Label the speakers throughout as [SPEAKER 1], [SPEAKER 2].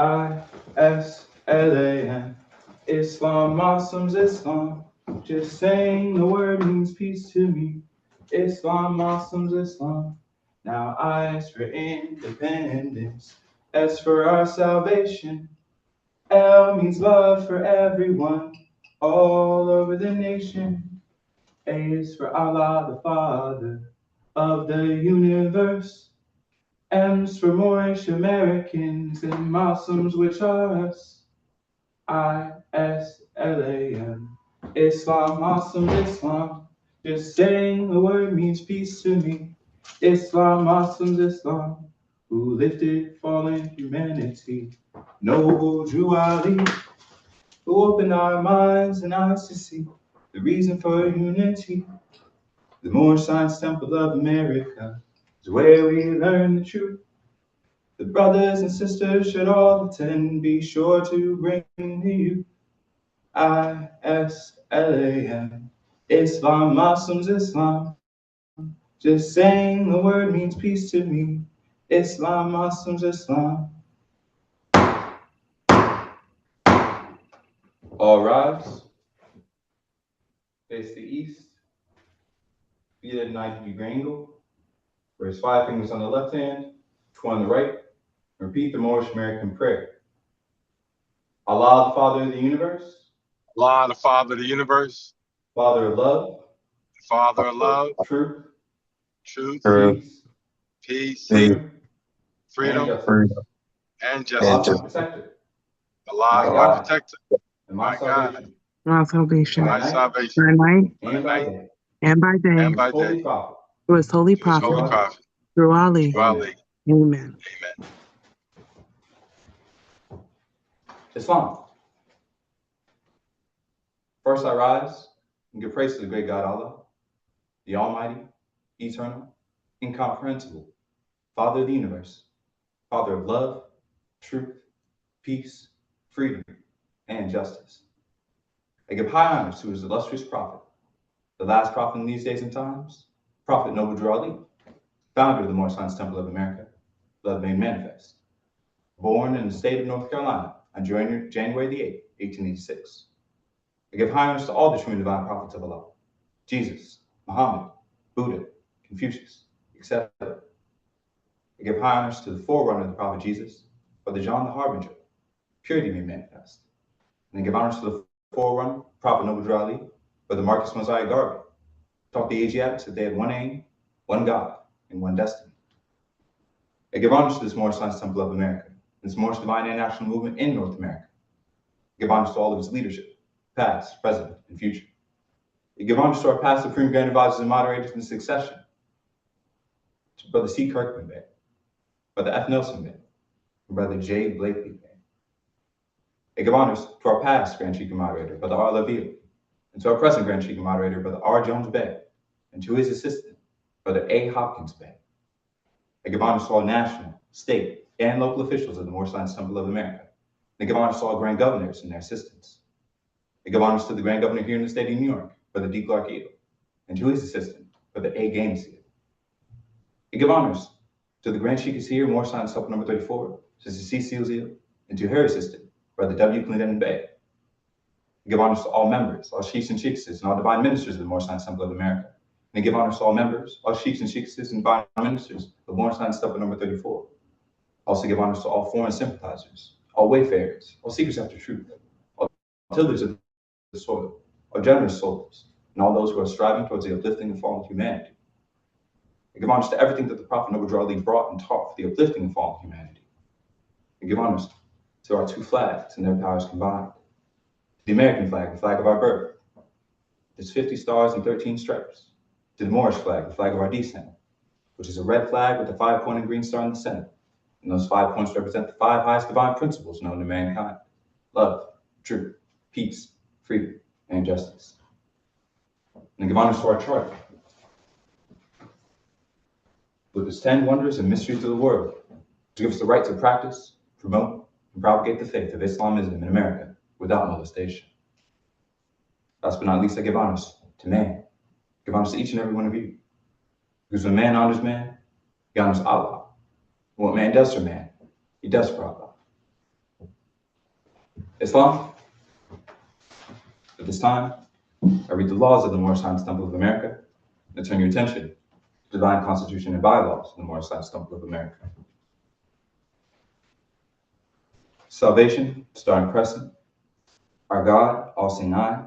[SPEAKER 1] Islam, Islam, Muslims, Islam. Just saying the word means peace to me. Islam, Muslims, Islam. Now I ask for independence. S for our salvation. L means love for everyone, all over the nation. A is for Allah, the Father of the universe. M's for Moorish Americans and Muslims, which are us. Islam, Islam, Muslims, Islam. Just saying the word means peace to me. Islam, Muslims, Islam. Who lifted fallen humanity. Noble Drew Ali, who opened our minds and eyes to see the reason for unity. The Moorish Science Temple of America is where we learn the truth. The brothers and sisters should all attend. Be sure to bring the youth. Islam, Islam, Muslims, Islam. Just saying the word means peace to me. Islam, Muslims, Islam. All rise. Face the east. Feet at a 90-degree angle. Raise 5 fingers on the left hand, 2 on the right. Repeat the Moorish American prayer. Allah, the Father of the universe.
[SPEAKER 2] Allah, the Father of the universe.
[SPEAKER 1] Father of love.
[SPEAKER 2] Father of love.
[SPEAKER 1] Truth.
[SPEAKER 2] Peace.
[SPEAKER 1] Freedom.
[SPEAKER 2] And justice.
[SPEAKER 1] Allah is my protector.
[SPEAKER 2] Allah is my protector.
[SPEAKER 1] And my salvation.
[SPEAKER 3] My salvation.
[SPEAKER 2] My salvation.
[SPEAKER 3] By night
[SPEAKER 1] and by day.
[SPEAKER 3] And by day.
[SPEAKER 2] And by day.
[SPEAKER 3] Through his holy prophet. Through Ali. Amen.
[SPEAKER 1] Islam. First I rise and give praise to the great God Allah, the Almighty, Eternal, Incomprehensible, Father of the universe, Father of love, truth, peace, freedom, and justice. I give high honors to his illustrious prophet, the last prophet in these days and times, Prophet Noble Drew Ali, founder of the Moorish Science Temple of America, love made manifest, born in the state of North Carolina on January the 8th, 1886. I give high honors to all the true and divine prophets of Allah, Jesus, Muhammad, Buddha, Confucius, etc. I give high honors to the forerunner of the prophet Jesus, Brother John the Harbinger, purity made manifest. And I give honors to the forerunner, Prophet Noble Drew Ali, Brother Marcus Mosiah Garvey, taught the Asiatics that they had one aim, one God, and one destiny. I give honors to this Moorish Science Temple of America, and this Moorish Divine International Movement in North America. I give honors to all of its leadership, past, present, and future. I give honors to our past Supreme Grand Advisors and moderators in succession, to Brother C. Kirkman Bay, Brother F. Nelson Bay, and Brother J. Blakely Bay. I give honors to our past Grand Chief and Moderator, Brother R. LaVille, and to our present Grand Chief and Moderator, Brother R. Jones Bay, and to his assistant, Brother A. Hopkins Bay. I give honors to all national, state, and local officials of the Moorish Science Temple of America. And I give honors to all Grand Governors and their assistants. I give honors to the Grand Governor here in the state of New York, Brother D. Clark Eagle, and to his assistant, Brother A. Gameseal. I give honors to the Grand Sheikh here, Moorish Science Temple number 34, Sister C. Sealseel, and to her assistant, Brother W. Clinton Bay. I give honors to all members, all sheikhs and sheikhs, and all divine ministers of the Moorish Science Temple of America. And I give honors to all members, all sheikhs and sheikhs, and divine ministers of the Moorish Science Temple number 34. Also give honors to all foreign sympathizers, all wayfarers, all seekers after truth, all tillers of the soil, all generous souls, and all those who are striving towards the uplifting and fallen humanity. I give honors to everything that the Prophet Noble Drew Ali brought and taught for the uplifting and fallen humanity. I give honors to our two flags and their powers combined. The American flag, the flag of our birth. There's 50 stars and 13 stripes. To the Moorish flag, the flag of our descent, which is a red flag with a 5-pointed green star in the center. And those 5 points represent the 5 highest divine principles known to mankind: love, truth, peace, freedom, and justice. And I give honors to our charter, with its 10 wonders and mysteries of the world, to give us the right to practice, promote, and propagate the faith of Islamism in America without molestation. Last but not least, I give honors to man. I give honors to each and every one of you. Because when man honors man, he honors Allah. And what man does for man, he does for Allah. Islam. At this time, I read the laws of the Moorish Science Temple of America and turn your attention to the divine constitution and bylaws of the Moorish Science Temple of America. Salvation, starting crescent, our God, all-seeing eye,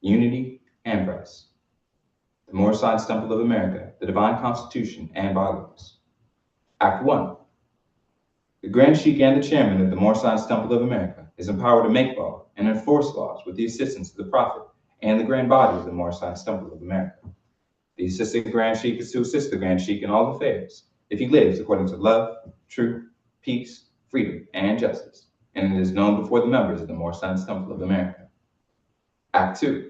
[SPEAKER 1] unity, and price. The Moorish Science Temple of America, the divine constitution and bylaws. Act 1. The Grand Sheik and the chairman of the Moorish Science Temple of America is empowered to make law and enforce laws with the assistance of the Prophet and the Grand Body of the Moorish Science Temple of America. The assistant Grand Sheik is to assist the Grand Sheik in all affairs if he lives according to love, truth, peace, freedom, and justice, and it is known before the members of the Moorish Science Temple of America. Act 2.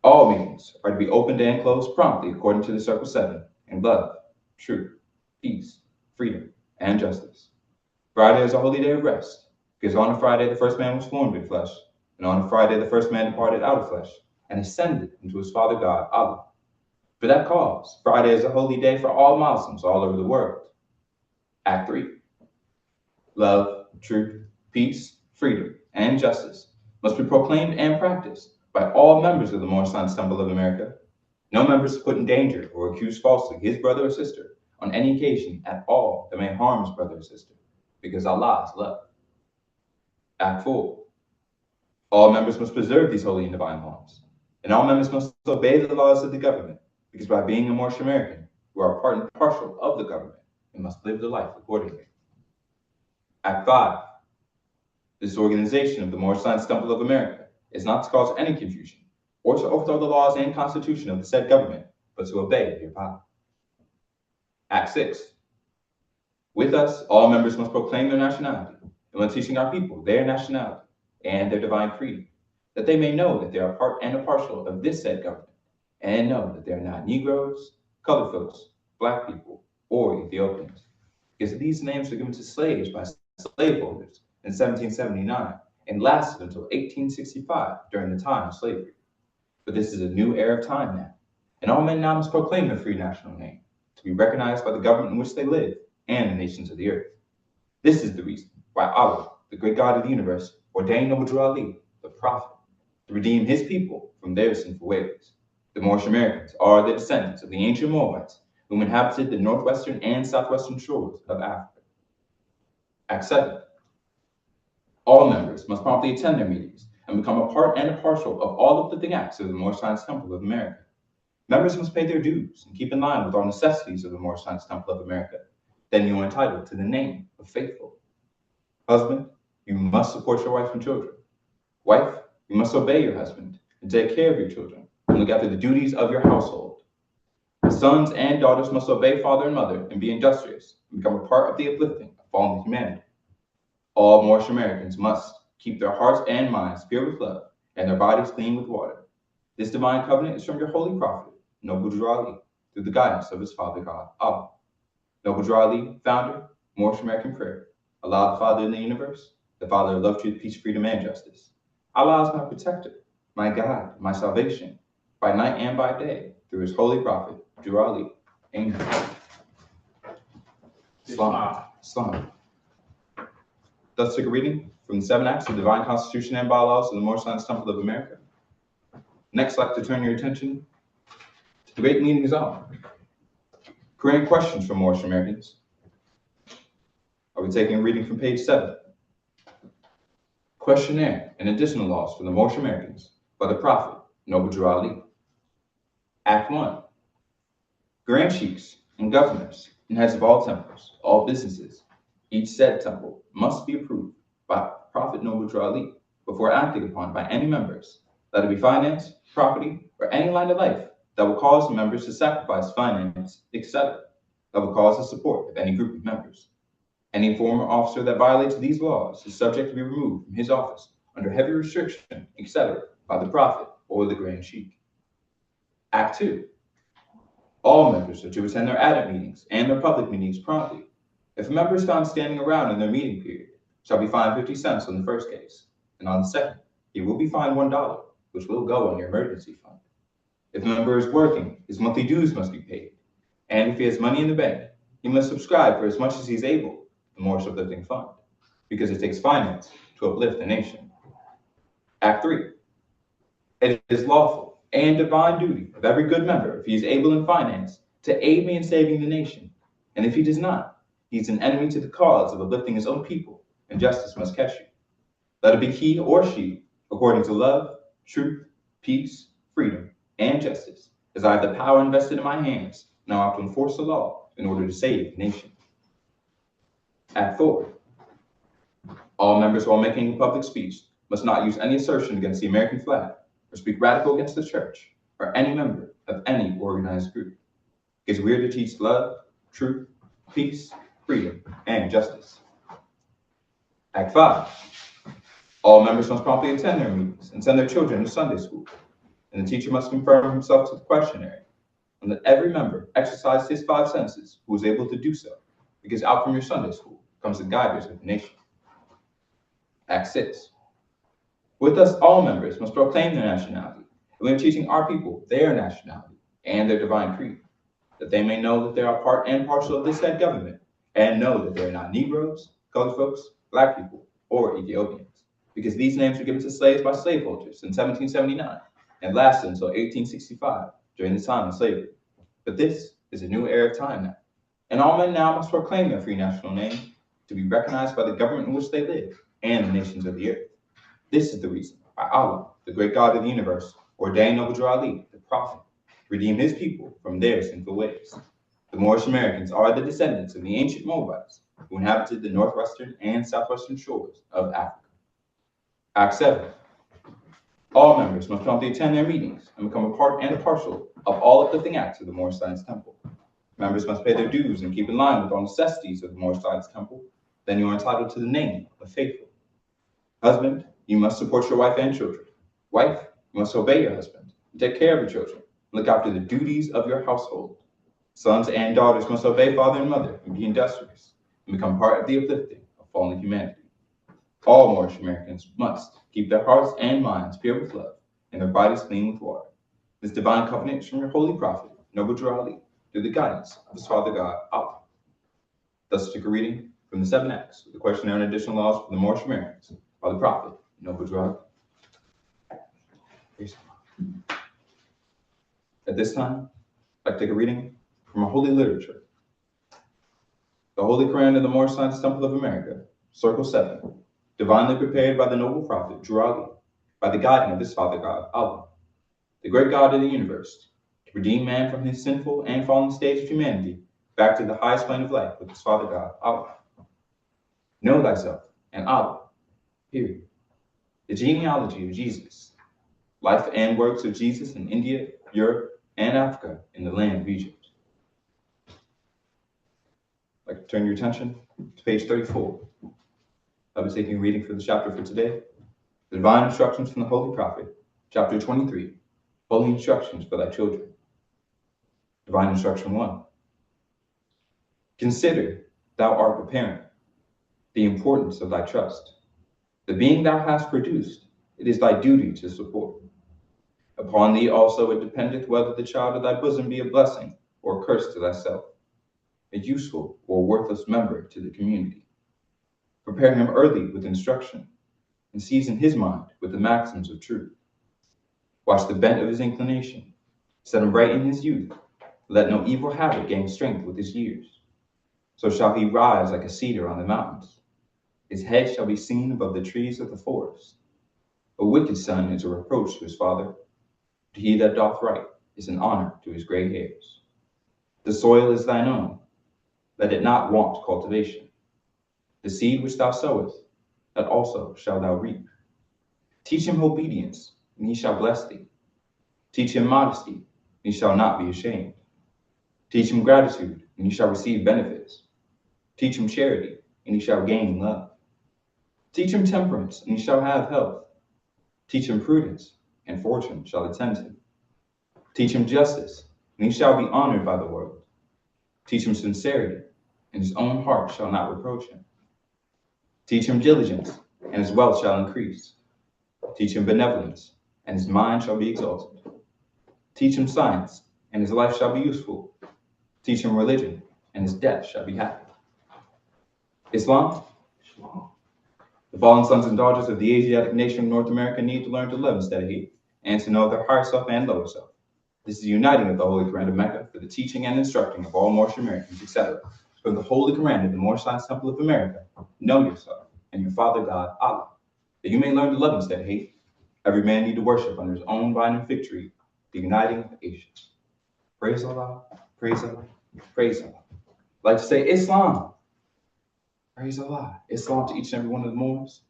[SPEAKER 1] All meetings are to be opened and closed promptly according to the Circle 7 in love, truth, peace, freedom, and justice. Friday is a holy day of rest, because on a Friday the first man was formed in flesh, and on a Friday the first man departed out of flesh, and ascended into his Father God, Allah. For that cause, Friday is a holy day for all Muslims all over the world. Act 3. Love, truth, peace, freedom, and justice must be proclaimed and practiced by all members of the Moorish Science Temple of America. No member is put in danger or accused falsely his brother or sister on any occasion at all that may harm his brother or sister, because Allah is love. Act 4. All members must preserve these holy and divine laws, and all members must obey the laws of the government, because by being a Moorish American, you are part and parcel of the government and must live the life accordingly. Act 5. This organization of the Moorish Science Temple of America is not to cause any confusion or to overthrow the laws and constitution of the said government, but to obey their power. Act 6. With us, all members must proclaim their nationality, and when teaching our people their nationality and their divine freedom, that they may know that they are part and a partial of this said government, and know that they are not Negroes, colored folks, Black people, or Ethiopians, because these names were given to slaves by slaveholders in 1779 and lasted until 1865 during the time of slavery. But this is a new era of time now, and all men now must proclaim their free national name, to be recognized by the government in which they live and the nations of the earth. This is the reason why Allah, the great God of the universe, ordained Noble Drew Ali, the Prophet, to redeem his people from their sinful ways. The Moorish Americans are the descendants of the ancient Moabites whom inhabited the northwestern and southwestern shores of Africa. Act 7. All members must promptly attend their meetings and become a part and a parcel of all uplifting acts of the Moorish Science Temple of America. Members must pay their dues and keep in line with all necessities of the Moorish Science Temple of America. Then you are entitled to the name of faithful. Husband, you must support your wife and children. Wife, you must obey your husband and take care of your children and look after the duties of your household. Sons and daughters must obey father and mother and be industrious and become a part of the uplifting of fallen humanity. All Moorish Americans must keep their hearts and minds pure with love and their bodies clean with water. This divine covenant is from your holy prophet, Noble Drew Ali, through the guidance of his Father God, Allah. Noble Drew Ali, founder, Moorish American Prayer. Allah, the Father in the universe, the Father of love, truth, peace, freedom, and justice. Allah is my protector, my guide, my salvation, by night and by day, through his holy prophet, Drew Ali. Amen. Islam. Thus took a reading from the 7 Acts of Divine Constitution and Bylaws of the Moorish Science Temple of America. Next, I'd like to turn your attention to the great meeting zone. Koran questions from Moorish Americans. I'll be taking a reading from page 7. Questionnaire and additional laws for the Moorish Americans by the Prophet, Noble Drew Ali. Act 1. Grand Sheiks and governors and heads of all temples, all businesses, each said temple must be approved by Prophet Noble Drew Ali before acting upon by any members, let it be finance, property, or any line of life that will cause the members to sacrifice finance, etc., that will cause the support of any group of members. Any former officer that violates these laws is subject to be removed from his office under heavy restriction, etc., by the Prophet or the Grand Sheik. Act 2. All members are to attend their adept meetings and their public meetings promptly. If a member is found standing around in their meeting period, shall be fined 50 cents on the first case, and on the second, he will be fined $1, which will go on your emergency fund. If a member is working, his monthly dues must be paid, and if he has money in the bank, he must subscribe for as much as he is able to the Moorish Uplifting Fund, because it takes finance to uplift the nation. Act 3. It is lawful and divine duty of every good member, if he is able in finance, to aid me in saving the nation. And if he does not, he is an enemy to the cause of uplifting his own people, and justice must catch you. Let it be he or she, according to love, truth, peace, freedom, and justice, as I have the power invested in my hands, now I have to enforce the law in order to save the nation. Act 4. All members, while making a public speech, must not use any assertion against the American flag, or speak radical against the church, or any member of any organized group. Because we are to teach love, truth, peace, freedom, and justice. Act 5. All members must promptly attend their meetings and send their children to Sunday school, and the teacher must confirm himself to the questionnaire, and let every member exercise his 5 senses who is able to do so, because out from your Sunday school comes the guiders of the nation. Act 6. With us, all members must proclaim their nationality, and we are teaching our people their nationality and their divine creed, that they may know that they are part and parcel of this said government, and know that they are not Negroes, colored folks, black people, or Ethiopians, because these names were given to slaves by slaveholders in 1779 and lasted until 1865, during the time of slavery. But this is a new era of time now, and all men now must proclaim their free national name to be recognized by the government in which they live and the nations of the earth. This is the reason why Allah, the great God of the universe, ordained Noble Ali, the prophet, to redeem his people from their sinful ways. The Moorish Americans are the descendants of the ancient Moabites who inhabited the northwestern and southwestern shores of Africa. Act 7. All members must promptly attend their meetings and become a part and a parcel of all uplifting acts of the Moorish Science Temple. Members must pay their dues and keep in line with all necessities of the Moorish Science Temple. Then you are entitled to the name of faithful. Husband, you must support your wife and children. Wife, you must obey your husband and take care of your children. Look after the duties of your household. Sons and daughters must obey father and mother and be industrious and become part of the uplifting of fallen humanity. All Moorish Americans must keep their hearts and minds pure with love and their bodies clean with water. This divine covenant is from your holy prophet, Noble Ali, through the guidance of his Father God, Allah. Thus took a reading from the 7 Acts of the questionnaire and additional laws for the Moorish Americans by the prophet, Noble Ali. At this time, I'd like to take a reading from a holy literature. The Holy Koran of the Moorish Science Temple of America, Circle 7, divinely prepared by the noble prophet, Ali, by the guiding of his Father God, Allah, the great God of the universe, to redeem man from his sinful and fallen stage of humanity back to the highest plane of life with his Father God, Allah. Know thyself and Allah, period. The genealogy of Jesus, life and works of Jesus in India, Europe, and Africa in the land of Egypt. I'd like to turn your attention to page 34. I'll be taking a reading for the chapter for today. The Divine Instructions from the Holy Prophet, chapter 23, Holy Instructions for Thy Children. Divine Instruction 1. Consider, thou art a parent, the importance of thy trust. The being thou hast produced, it is thy duty to support. Upon thee also it dependeth whether the child of thy bosom be a blessing or a curse to thyself, a useful or worthless member to the community. Prepare him early with instruction, and season his mind with the maxims of truth. Watch the bent of his inclination, set him right in his youth, let no evil habit gain strength with his years. So shall he rise like a cedar on the mountains. His head shall be seen above the trees of the forest. A wicked son is a reproach to his father, but he that doth right is an honor to his gray hairs. The soil is thine own, let it not want cultivation. The seed which thou sowest, that also shalt thou reap. Teach him obedience, and he shall bless thee. Teach him modesty, and he shall not be ashamed. Teach him gratitude, and he shall receive benefits. Teach him charity, and he shall gain love. Teach him temperance, and he shall have health. Teach him prudence, and fortune shall attend him. Teach him justice, and he shall be honored by the world. Teach him sincerity, and his own heart shall not reproach him. Teach him diligence, and his wealth shall increase. Teach him benevolence, and his mind shall be exalted. Teach him science, and his life shall be useful. Teach him religion, and his death shall be happy. Islam, The fallen sons and daughters of the Asiatic nation of North America need to learn to love instead of hate, and to know their higher self and lower self. This is uniting of the Holy Quran of Mecca for the teaching and instructing of all Moorish Americans, etc. From the Holy Quran of the Moorish Science Temple of America, know yourself and your Father God, Allah, that you may learn to love instead of hate. Every man need to worship under his own binding fig tree, the uniting of Asians. Praise Allah, praise Allah, praise Allah. I'd like to say Islam. Praise Allah. Islam to each and every one of the Moors.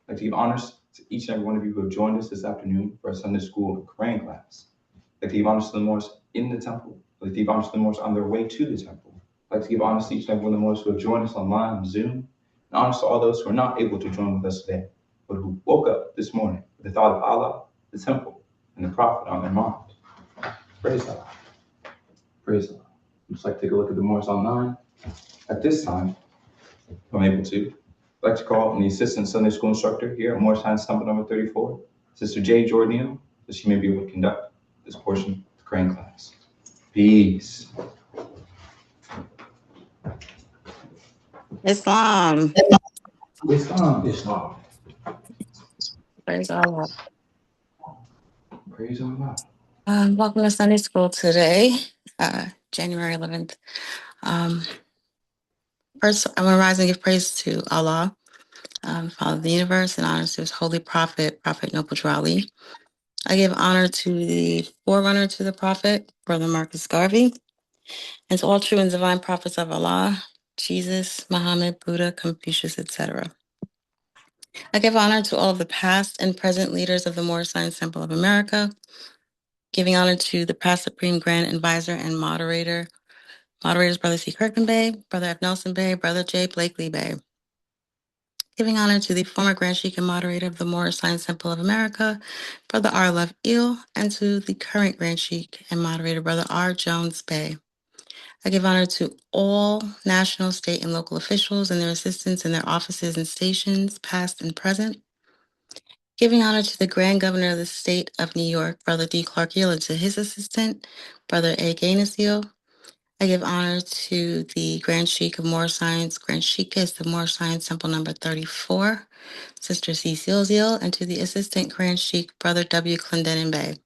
[SPEAKER 1] I'd like to give honors to each and every one of you who have joined us this afternoon for our Sunday school and Koran class. I'd like to give honors to the Moors in the temple. I'd like to give honors to the Moors on their way to the temple. I'd like to give honors to each and every one of the Moors who have joined us online on Zoom, and honors to all those who are not able to join with us today, but who woke up this morning with the thought of Allah, the temple, and the Prophet on their mind. Praise Allah. Praise Allah. I'd just like to take a look at the Moors online. At this time, if I'm able to, I'd like to call on the Assistant Sunday School Instructor here at Moorish Science Temple number 34, Sister J. Jordanio, so she may be able to conduct this portion of the Koran class. Peace.
[SPEAKER 4] Islam.
[SPEAKER 1] Islam. Islam.
[SPEAKER 4] Praise Allah.
[SPEAKER 1] Praise Allah.
[SPEAKER 4] Welcome to Sunday School today, January 11th. First, I want to rise and give praise to Allah, Father of the universe, and honors to his holy prophet, Prophet Noble Drew Ali. I give honor to the forerunner to the prophet, Brother Marcus Garvey, and to all true and divine prophets of Allah, Jesus, Muhammad, Buddha, Confucius, etc. I give honor to all of the past and present leaders of the Moorish Science Temple of America, giving honor to the past Supreme Grand Advisor and moderators, Brother C. Kirkman Bay, Brother F. Nelson Bay, Brother J. Blakely Bay. Giving honor to the former Grand Sheik and moderator of the Moorish Science Temple of America, Brother R. Love Eel, and to the current Grand Sheik and moderator, Brother R. Jones Bay. I give honor to all national, state, and local officials and their assistants in their offices and stations, past and present. Giving honor to the Grand Governor of the State of New York, Brother D. Clark Eel, and to his assistant, Brother A. Gaines Eel. I give honor to the Grand Sheik of Moorish Science, Grand Sheikess of Moorish Science Temple number 34, Sister C. Eel, and to the Assistant Grand Sheik, Brother W. Clendenin Bay.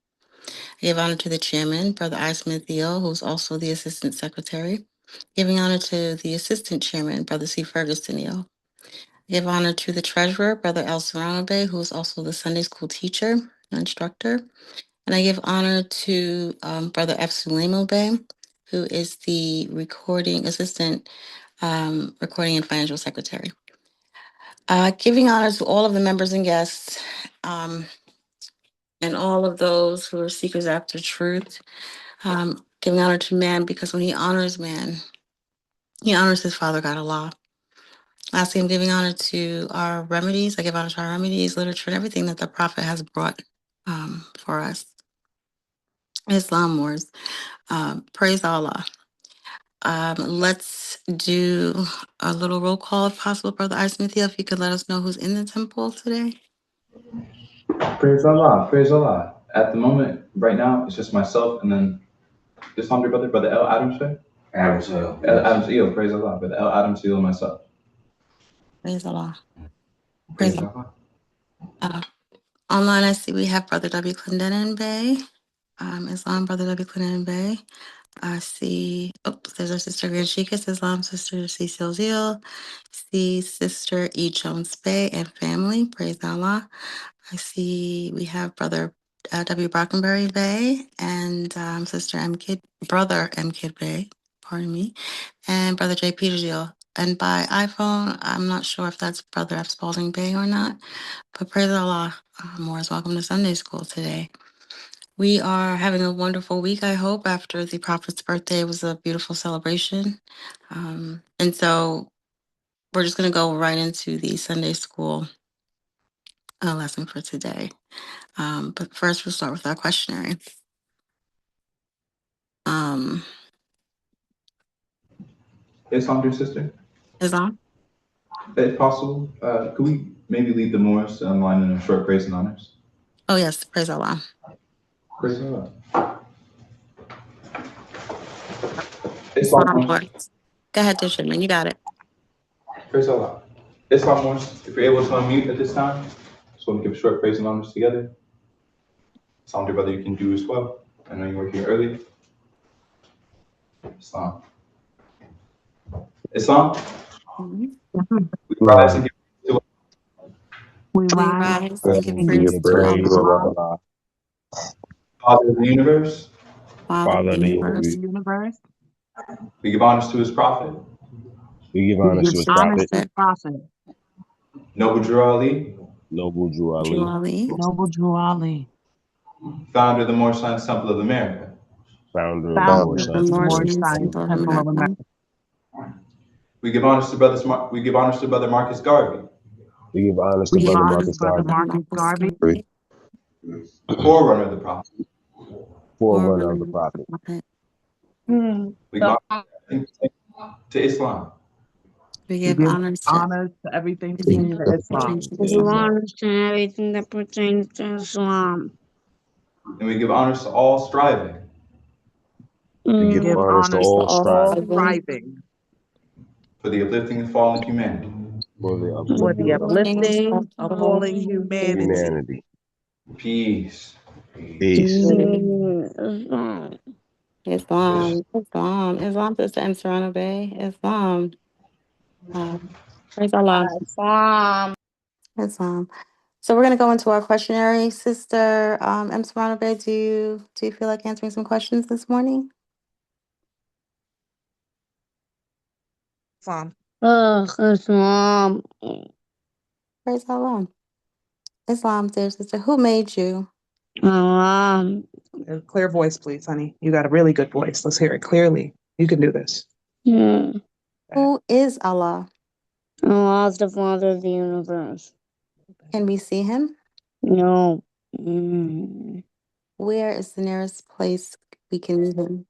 [SPEAKER 4] I give honor to the Chairman, Brother I. Smith Eel, who's also the Assistant Secretary. Giving honor to the Assistant Chairman, Brother C. Ferguson Eel. I give honor to the Treasurer, Brother L. Serrano Bay, who is also the Sunday School teacher and instructor. And I give honor to Brother F. Sulemo Bay, who is the recording assistant, recording and financial secretary. Giving honor to all of the members and guests, and all of those who are seekers after truth. Giving honor to man, because when he honors man, he honors his Father God Allah. Lastly, I'm giving honor to our remedies. I give honor to our remedies, literature, and everything that the Prophet has brought for us. Islam Wars. Praise Allah. Let's do a little roll call if possible, Brother Ismithia, if you could let us know who's in the temple today.
[SPEAKER 1] Praise Allah. Praise Allah. At the moment, right now, it's just myself and then this humble brother, Brother L. Adams Bay.
[SPEAKER 5] Adams Hill.
[SPEAKER 1] Adams Eel, praise Allah. Brother L. Adams Eel and myself.
[SPEAKER 4] Praise Allah.
[SPEAKER 1] Praise Allah.
[SPEAKER 4] Online, I see we have Brother W. Clendenin Bay. Islam, Brother W. Clendenin Bay. I see, there's our sister Grand Sheikah, Islam sister Cecile Zeal. See Sister E. Jones Bay and family. Praise Allah. I see we have Brother W. Brockenberry Bay and Sister M. Kid, Brother M. Kid Bay, pardon me, and Brother J. Petersville. And by iPhone, I'm not sure if that's Brother F. Spalding Bay or not, but praise Allah. Moors, welcome to Sunday School today. We are having a wonderful week, I hope, after the Prophet's birthday. It was a beautiful celebration. And so we're just going to go right into the Sunday School lesson for today. But first, we'll start with our questionnaire.
[SPEAKER 1] Islam, dear sister.
[SPEAKER 4] Islam?
[SPEAKER 1] If possible, could we maybe lead the Moors online in a short praise and honors?
[SPEAKER 4] Oh, yes. Praise Allah.
[SPEAKER 1] Praise Allah.
[SPEAKER 4] Islam. Go ahead, dear Shimon. You got it.
[SPEAKER 1] Praise Allah. Islam wants, if you're able to unmute at this time, so we can give a short praise and honors together. Islam, dear brother, you can do as well. I know you were here earlier. Islam. Islam,
[SPEAKER 4] Mhm.
[SPEAKER 1] we rise and give praise to
[SPEAKER 3] We
[SPEAKER 4] We
[SPEAKER 3] rise
[SPEAKER 4] rise and give
[SPEAKER 3] and
[SPEAKER 5] Give
[SPEAKER 3] give
[SPEAKER 4] praise
[SPEAKER 5] your
[SPEAKER 4] to
[SPEAKER 3] praise
[SPEAKER 5] praise
[SPEAKER 3] to
[SPEAKER 5] to
[SPEAKER 4] Allah,
[SPEAKER 3] Allah,
[SPEAKER 5] Allah,
[SPEAKER 1] the Father of the universe.
[SPEAKER 4] Father of
[SPEAKER 5] Father
[SPEAKER 4] the
[SPEAKER 5] of the
[SPEAKER 3] Father of the
[SPEAKER 5] universe.
[SPEAKER 4] universe.
[SPEAKER 3] universe.
[SPEAKER 1] We give honors to his prophet,
[SPEAKER 5] We give
[SPEAKER 3] We
[SPEAKER 5] honor
[SPEAKER 3] give
[SPEAKER 5] to his
[SPEAKER 4] To the
[SPEAKER 3] honors
[SPEAKER 5] prophet,
[SPEAKER 3] to the
[SPEAKER 4] prophet,
[SPEAKER 3] prophet,
[SPEAKER 1] Noble Drew Ali,
[SPEAKER 5] Noble Drew
[SPEAKER 4] Drew
[SPEAKER 5] Ali,
[SPEAKER 4] Ali,
[SPEAKER 3] Noble Drew Ali,
[SPEAKER 1] founder of the Moorish Science Temple of America.
[SPEAKER 5] founder of the
[SPEAKER 3] founder
[SPEAKER 5] Moorish
[SPEAKER 4] of the
[SPEAKER 3] of
[SPEAKER 5] Science
[SPEAKER 3] the
[SPEAKER 5] Temple
[SPEAKER 4] Moorish
[SPEAKER 5] of
[SPEAKER 3] Moorish
[SPEAKER 4] Science
[SPEAKER 3] Science
[SPEAKER 4] Temple of
[SPEAKER 5] America.
[SPEAKER 3] Temple of
[SPEAKER 4] America.
[SPEAKER 3] America.
[SPEAKER 1] We give honors to we give honors to brother Marcus Garvey,
[SPEAKER 5] We give honors
[SPEAKER 3] We
[SPEAKER 5] to
[SPEAKER 4] We
[SPEAKER 3] give
[SPEAKER 4] give
[SPEAKER 5] Brother
[SPEAKER 3] honors
[SPEAKER 4] honor
[SPEAKER 3] to
[SPEAKER 5] Marcus
[SPEAKER 4] to
[SPEAKER 3] Brother
[SPEAKER 5] Garvey,
[SPEAKER 4] Brother
[SPEAKER 3] Marcus
[SPEAKER 4] Marcus
[SPEAKER 3] Garvey,
[SPEAKER 4] Garvey,
[SPEAKER 1] forerunner of the prophet.
[SPEAKER 5] forerunner of the
[SPEAKER 4] forerunner of the
[SPEAKER 5] prophet.
[SPEAKER 4] prophet.
[SPEAKER 1] We give honors to Islam.
[SPEAKER 4] We
[SPEAKER 3] we
[SPEAKER 4] give
[SPEAKER 3] give
[SPEAKER 4] honors to
[SPEAKER 3] honors to everything
[SPEAKER 4] everything
[SPEAKER 3] pertaining
[SPEAKER 4] that
[SPEAKER 3] to
[SPEAKER 4] pertains
[SPEAKER 3] Islam.
[SPEAKER 4] to
[SPEAKER 5] Yeah,
[SPEAKER 6] Give
[SPEAKER 4] Islam.
[SPEAKER 5] Islam.
[SPEAKER 6] honors to everything that pertains to Islam.
[SPEAKER 1] And we give honors to all striving
[SPEAKER 5] We
[SPEAKER 3] We
[SPEAKER 5] give
[SPEAKER 3] give
[SPEAKER 6] Mm.
[SPEAKER 5] honors to
[SPEAKER 3] honors to
[SPEAKER 5] all
[SPEAKER 4] All
[SPEAKER 3] all
[SPEAKER 5] striving
[SPEAKER 4] striving
[SPEAKER 3] striving
[SPEAKER 1] for the uplifting and fallen humanity.
[SPEAKER 5] for the
[SPEAKER 3] for
[SPEAKER 4] for
[SPEAKER 3] the
[SPEAKER 5] uplifting
[SPEAKER 4] the
[SPEAKER 5] of
[SPEAKER 4] things of
[SPEAKER 3] uplifting of
[SPEAKER 4] all
[SPEAKER 3] fallen
[SPEAKER 4] humanity.
[SPEAKER 3] humanity.
[SPEAKER 5] humanity.
[SPEAKER 1] Peace.
[SPEAKER 5] Peace.
[SPEAKER 6] Islam.
[SPEAKER 4] Islam, Islam, Islam, Sister M. Serrano Bay, Islam. Praise Allah.
[SPEAKER 6] Islam.
[SPEAKER 4] Islam. So we're going to go into our questionnaire. Sister M. Serrano Bay, do you feel like answering some questions this morning?
[SPEAKER 3] Islam.
[SPEAKER 6] Islam.
[SPEAKER 4] Praise Allah. Islam, dear sister, who made you?
[SPEAKER 6] Allah.
[SPEAKER 3] A clear voice, please, honey. You got a really good voice. Let's hear it clearly. You can do this.
[SPEAKER 6] Yeah.
[SPEAKER 3] Go ahead.
[SPEAKER 4] Who is Allah?
[SPEAKER 6] Allah is the Father of the universe.
[SPEAKER 4] Can we see him?
[SPEAKER 6] No. Mm.
[SPEAKER 4] Where is the nearest place we can meet him?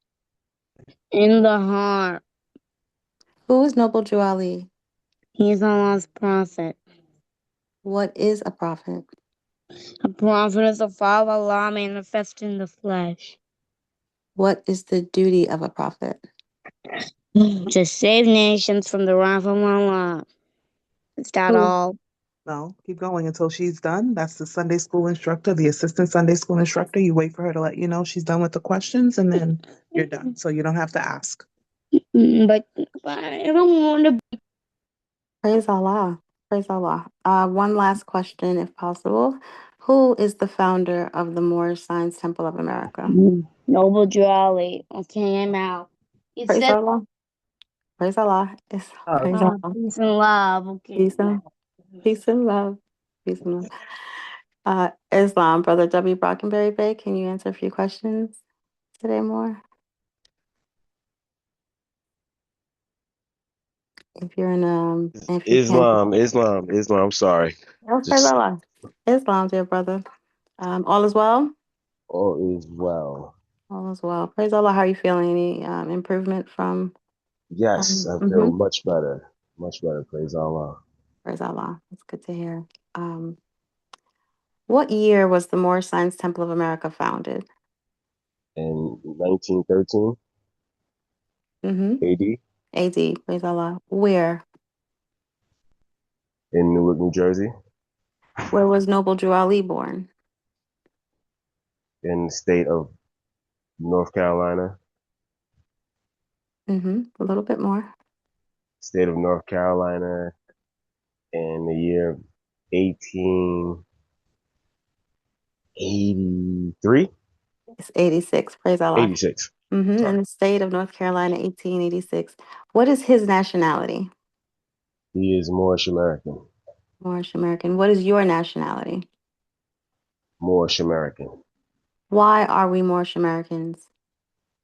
[SPEAKER 6] In the heart.
[SPEAKER 4] Who is Noble Jew Ali?
[SPEAKER 6] He is Allah's prophet.
[SPEAKER 4] What is a prophet?
[SPEAKER 6] A prophet is the Father of Allah manifest in the flesh.
[SPEAKER 4] What is the duty of a prophet?
[SPEAKER 6] To save nations from the wrath of Allah. Is that
[SPEAKER 4] Who?
[SPEAKER 6] all?
[SPEAKER 3] No, keep going until she's done. That's the Sunday school instructor, the assistant Sunday school instructor. You wait for her to let you know she's done with the questions, and then you're done. So you don't have to ask.
[SPEAKER 6] But I don't want to.
[SPEAKER 4] Praise Allah. Praise Allah. One last question, if possible. Who is the founder of the Moorish Science Temple of America?
[SPEAKER 6] Noble Jolly. Okay, I'm out. He
[SPEAKER 4] Praise
[SPEAKER 6] said,
[SPEAKER 4] Allah. Praise Allah. Praise Allah.
[SPEAKER 6] peace and love. Okay.
[SPEAKER 4] Peace and peace and love. Peace and love. Islam, Brother W. Brockenberry Bay, can you answer a few questions today more? If you're in if you can't.
[SPEAKER 5] Islam. Sorry.
[SPEAKER 4] Oh, praise
[SPEAKER 5] Just
[SPEAKER 4] Allah. Islam, dear brother. All is well?
[SPEAKER 5] all is well.
[SPEAKER 4] All is well. Praise Allah. How are you feeling? Any improvement from
[SPEAKER 5] Yes, I feel
[SPEAKER 4] mhm.
[SPEAKER 5] much better. Much better. Praise Allah.
[SPEAKER 4] Praise Allah. That's good to hear. What year was the Moorish Science Temple of America founded?
[SPEAKER 5] In 1913
[SPEAKER 4] Mm-hmm.
[SPEAKER 5] AD
[SPEAKER 4] AD. Praise Allah. Where?
[SPEAKER 5] in Newark, New Jersey,
[SPEAKER 4] Where was Noble Drew Ali born?
[SPEAKER 5] in the state of North Carolina,
[SPEAKER 4] Mm-hmm. A little bit more.
[SPEAKER 5] state of North Carolina in the year 1883,
[SPEAKER 4] It's 86. Praise Allah.
[SPEAKER 5] 86.
[SPEAKER 4] Mm-hmm. In
[SPEAKER 5] Sorry.
[SPEAKER 4] the state of North Carolina, 1886. What is his nationality?
[SPEAKER 5] He is Moorish American.
[SPEAKER 4] Moorish American. What is your nationality?
[SPEAKER 5] Moorish American.
[SPEAKER 4] Why are we Moorish Americans?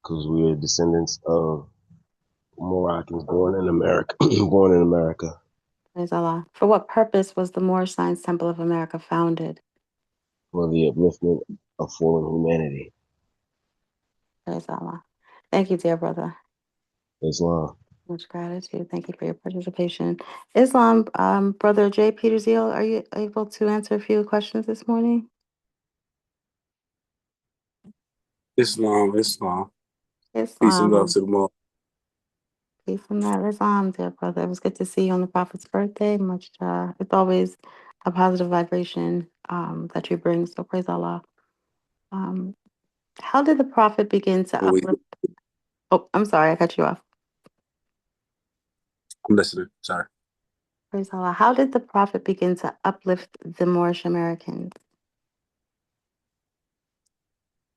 [SPEAKER 5] Because we are descendants of Moroccans born in America. Born in America
[SPEAKER 4] Praise Allah. For what purpose was the Moorish Science Temple of America founded?
[SPEAKER 5] for the upliftment of fallen humanity.
[SPEAKER 4] Praise Allah. Thank you, dear brother.
[SPEAKER 5] Islam.
[SPEAKER 4] Much gratitude. Thank you for your participation. Islam, Brother J. Peter Zeal, are you able to answer a few questions this morning?
[SPEAKER 7] Islam. Peace and love
[SPEAKER 4] Islam.
[SPEAKER 7] to them all.
[SPEAKER 4] Peace and love. Islam, dear brother. It was good to see you on the Prophet's birthday. It's always a positive vibration that you bring. So praise Allah. Um, how did the Prophet begin to
[SPEAKER 7] Well,
[SPEAKER 4] uplift? Oh, I'm sorry, I cut you off.
[SPEAKER 7] I'm listening. Sorry.
[SPEAKER 4] Praise Allah. How did the Prophet begin to uplift the Moorish Americans?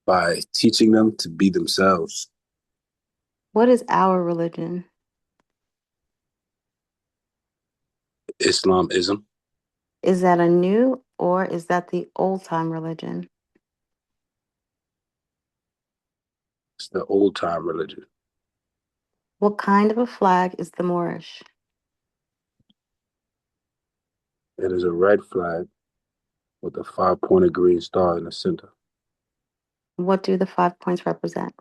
[SPEAKER 7] By teaching them to be themselves.
[SPEAKER 4] What is our religion?
[SPEAKER 7] Islamism.
[SPEAKER 4] Is that a new or is that the old time religion?
[SPEAKER 7] It's the old time religion.
[SPEAKER 4] What kind of a flag is the Moorish?
[SPEAKER 7] It is a red flag with a 5-pointed green star in the center.
[SPEAKER 4] What do the 5 points represent?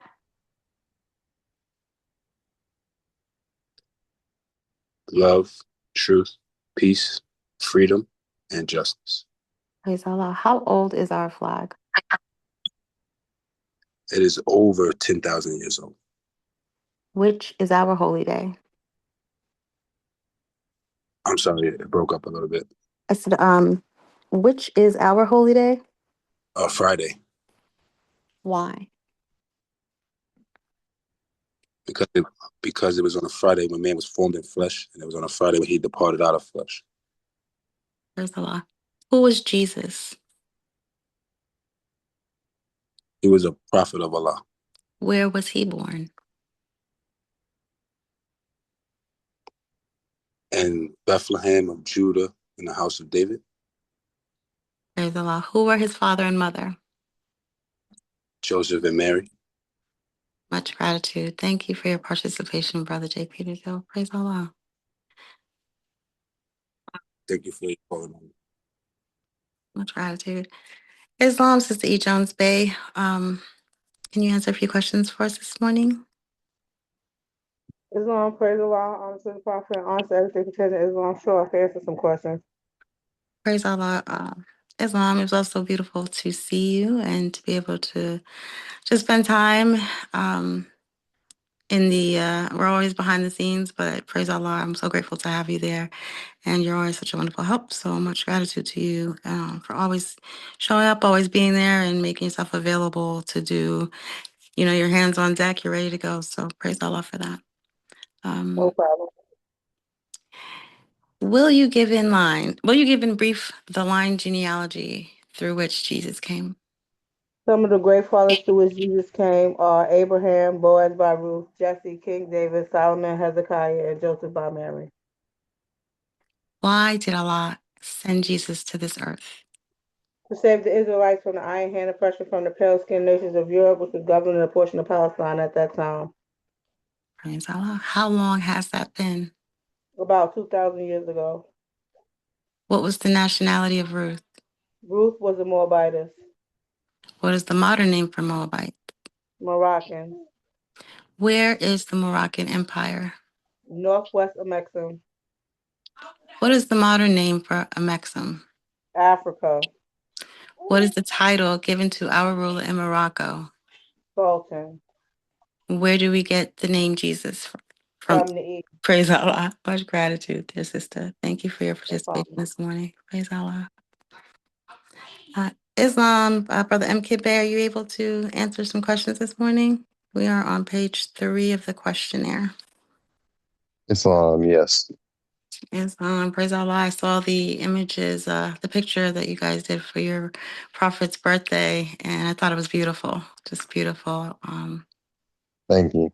[SPEAKER 7] Love, truth, peace, freedom, and justice.
[SPEAKER 4] Praise Allah. How old is our flag?
[SPEAKER 7] It is over 10,000 years old.
[SPEAKER 4] Which is our holy day?
[SPEAKER 7] I'm sorry, it broke up a little bit.
[SPEAKER 4] I said, which is our holy day?
[SPEAKER 7] Friday,
[SPEAKER 4] Why?
[SPEAKER 7] because it was on a Friday when man was formed in flesh, and it was on a Friday when he departed out of flesh.
[SPEAKER 4] Praise Allah. Who was Jesus?
[SPEAKER 7] He was a prophet of Allah.
[SPEAKER 4] Where was he born?
[SPEAKER 7] In Bethlehem of Judah, in the house of David.
[SPEAKER 4] Praise Allah. Who were his father and mother?
[SPEAKER 7] Joseph and Mary.
[SPEAKER 4] Much gratitude. Thank you for your participation, Brother J. Peterson. Praise Allah.
[SPEAKER 7] Thank you for your calling on me.
[SPEAKER 4] Much gratitude. Islam, Sister E. Jones Bay. Can you answer a few questions for us this morning?
[SPEAKER 3] Islam, praise Allah, honor to the Prophet, honor to everything concerning Islam. Sure, I can answer some questions.
[SPEAKER 4] Praise Allah. Islam, it was also beautiful to see you and to be able to just spend time in the, we're always behind the scenes, but praise Allah, I'm so grateful to have you there. And you're always such a wonderful help. So much gratitude to you for always showing up, always being there and making yourself available to do, your hands on deck, you're ready to go. So praise Allah for that.
[SPEAKER 3] No problem.
[SPEAKER 4] Will you give in brief the line genealogy through which Jesus came?
[SPEAKER 3] Some of the great fathers through which Jesus came are Abraham, Boaz by Ruth, Jesse, King David, Solomon, Hezekiah, and Joseph by Mary.
[SPEAKER 4] Why did Allah send Jesus to this earth?
[SPEAKER 3] To save the Israelites from the iron hand oppression from the pale-skinned nations of Europe, which was governing a portion of Palestine at that time.
[SPEAKER 4] Praise Allah. How long has that been?
[SPEAKER 3] About 2,000 years ago.
[SPEAKER 4] What was the nationality of Ruth?
[SPEAKER 3] Ruth was a Moabitess.
[SPEAKER 4] What is the modern name for Moabite?
[SPEAKER 3] Moroccan.
[SPEAKER 4] Where is the Moroccan Empire?
[SPEAKER 3] Northwest Amexem.
[SPEAKER 4] What is the modern name for Amexem?
[SPEAKER 3] Africa.
[SPEAKER 4] What is the title given to our ruler in Morocco?
[SPEAKER 3] Sultan.
[SPEAKER 4] Where do we get the name Jesus from?
[SPEAKER 3] From the east.
[SPEAKER 4] Praise Allah. Much gratitude, dear sister. Thank you for your
[SPEAKER 3] No
[SPEAKER 4] participation
[SPEAKER 3] problem.
[SPEAKER 4] this morning. Praise Allah. Islam, Brother M. Kidbay, are you able to answer some questions this morning? We are on page 3 of the questionnaire.
[SPEAKER 8] Islam, yes.
[SPEAKER 4] Islam, praise Allah. I saw the images, the picture that you guys did for your prophet's birthday, and I thought it was beautiful, just beautiful.
[SPEAKER 8] Thank you.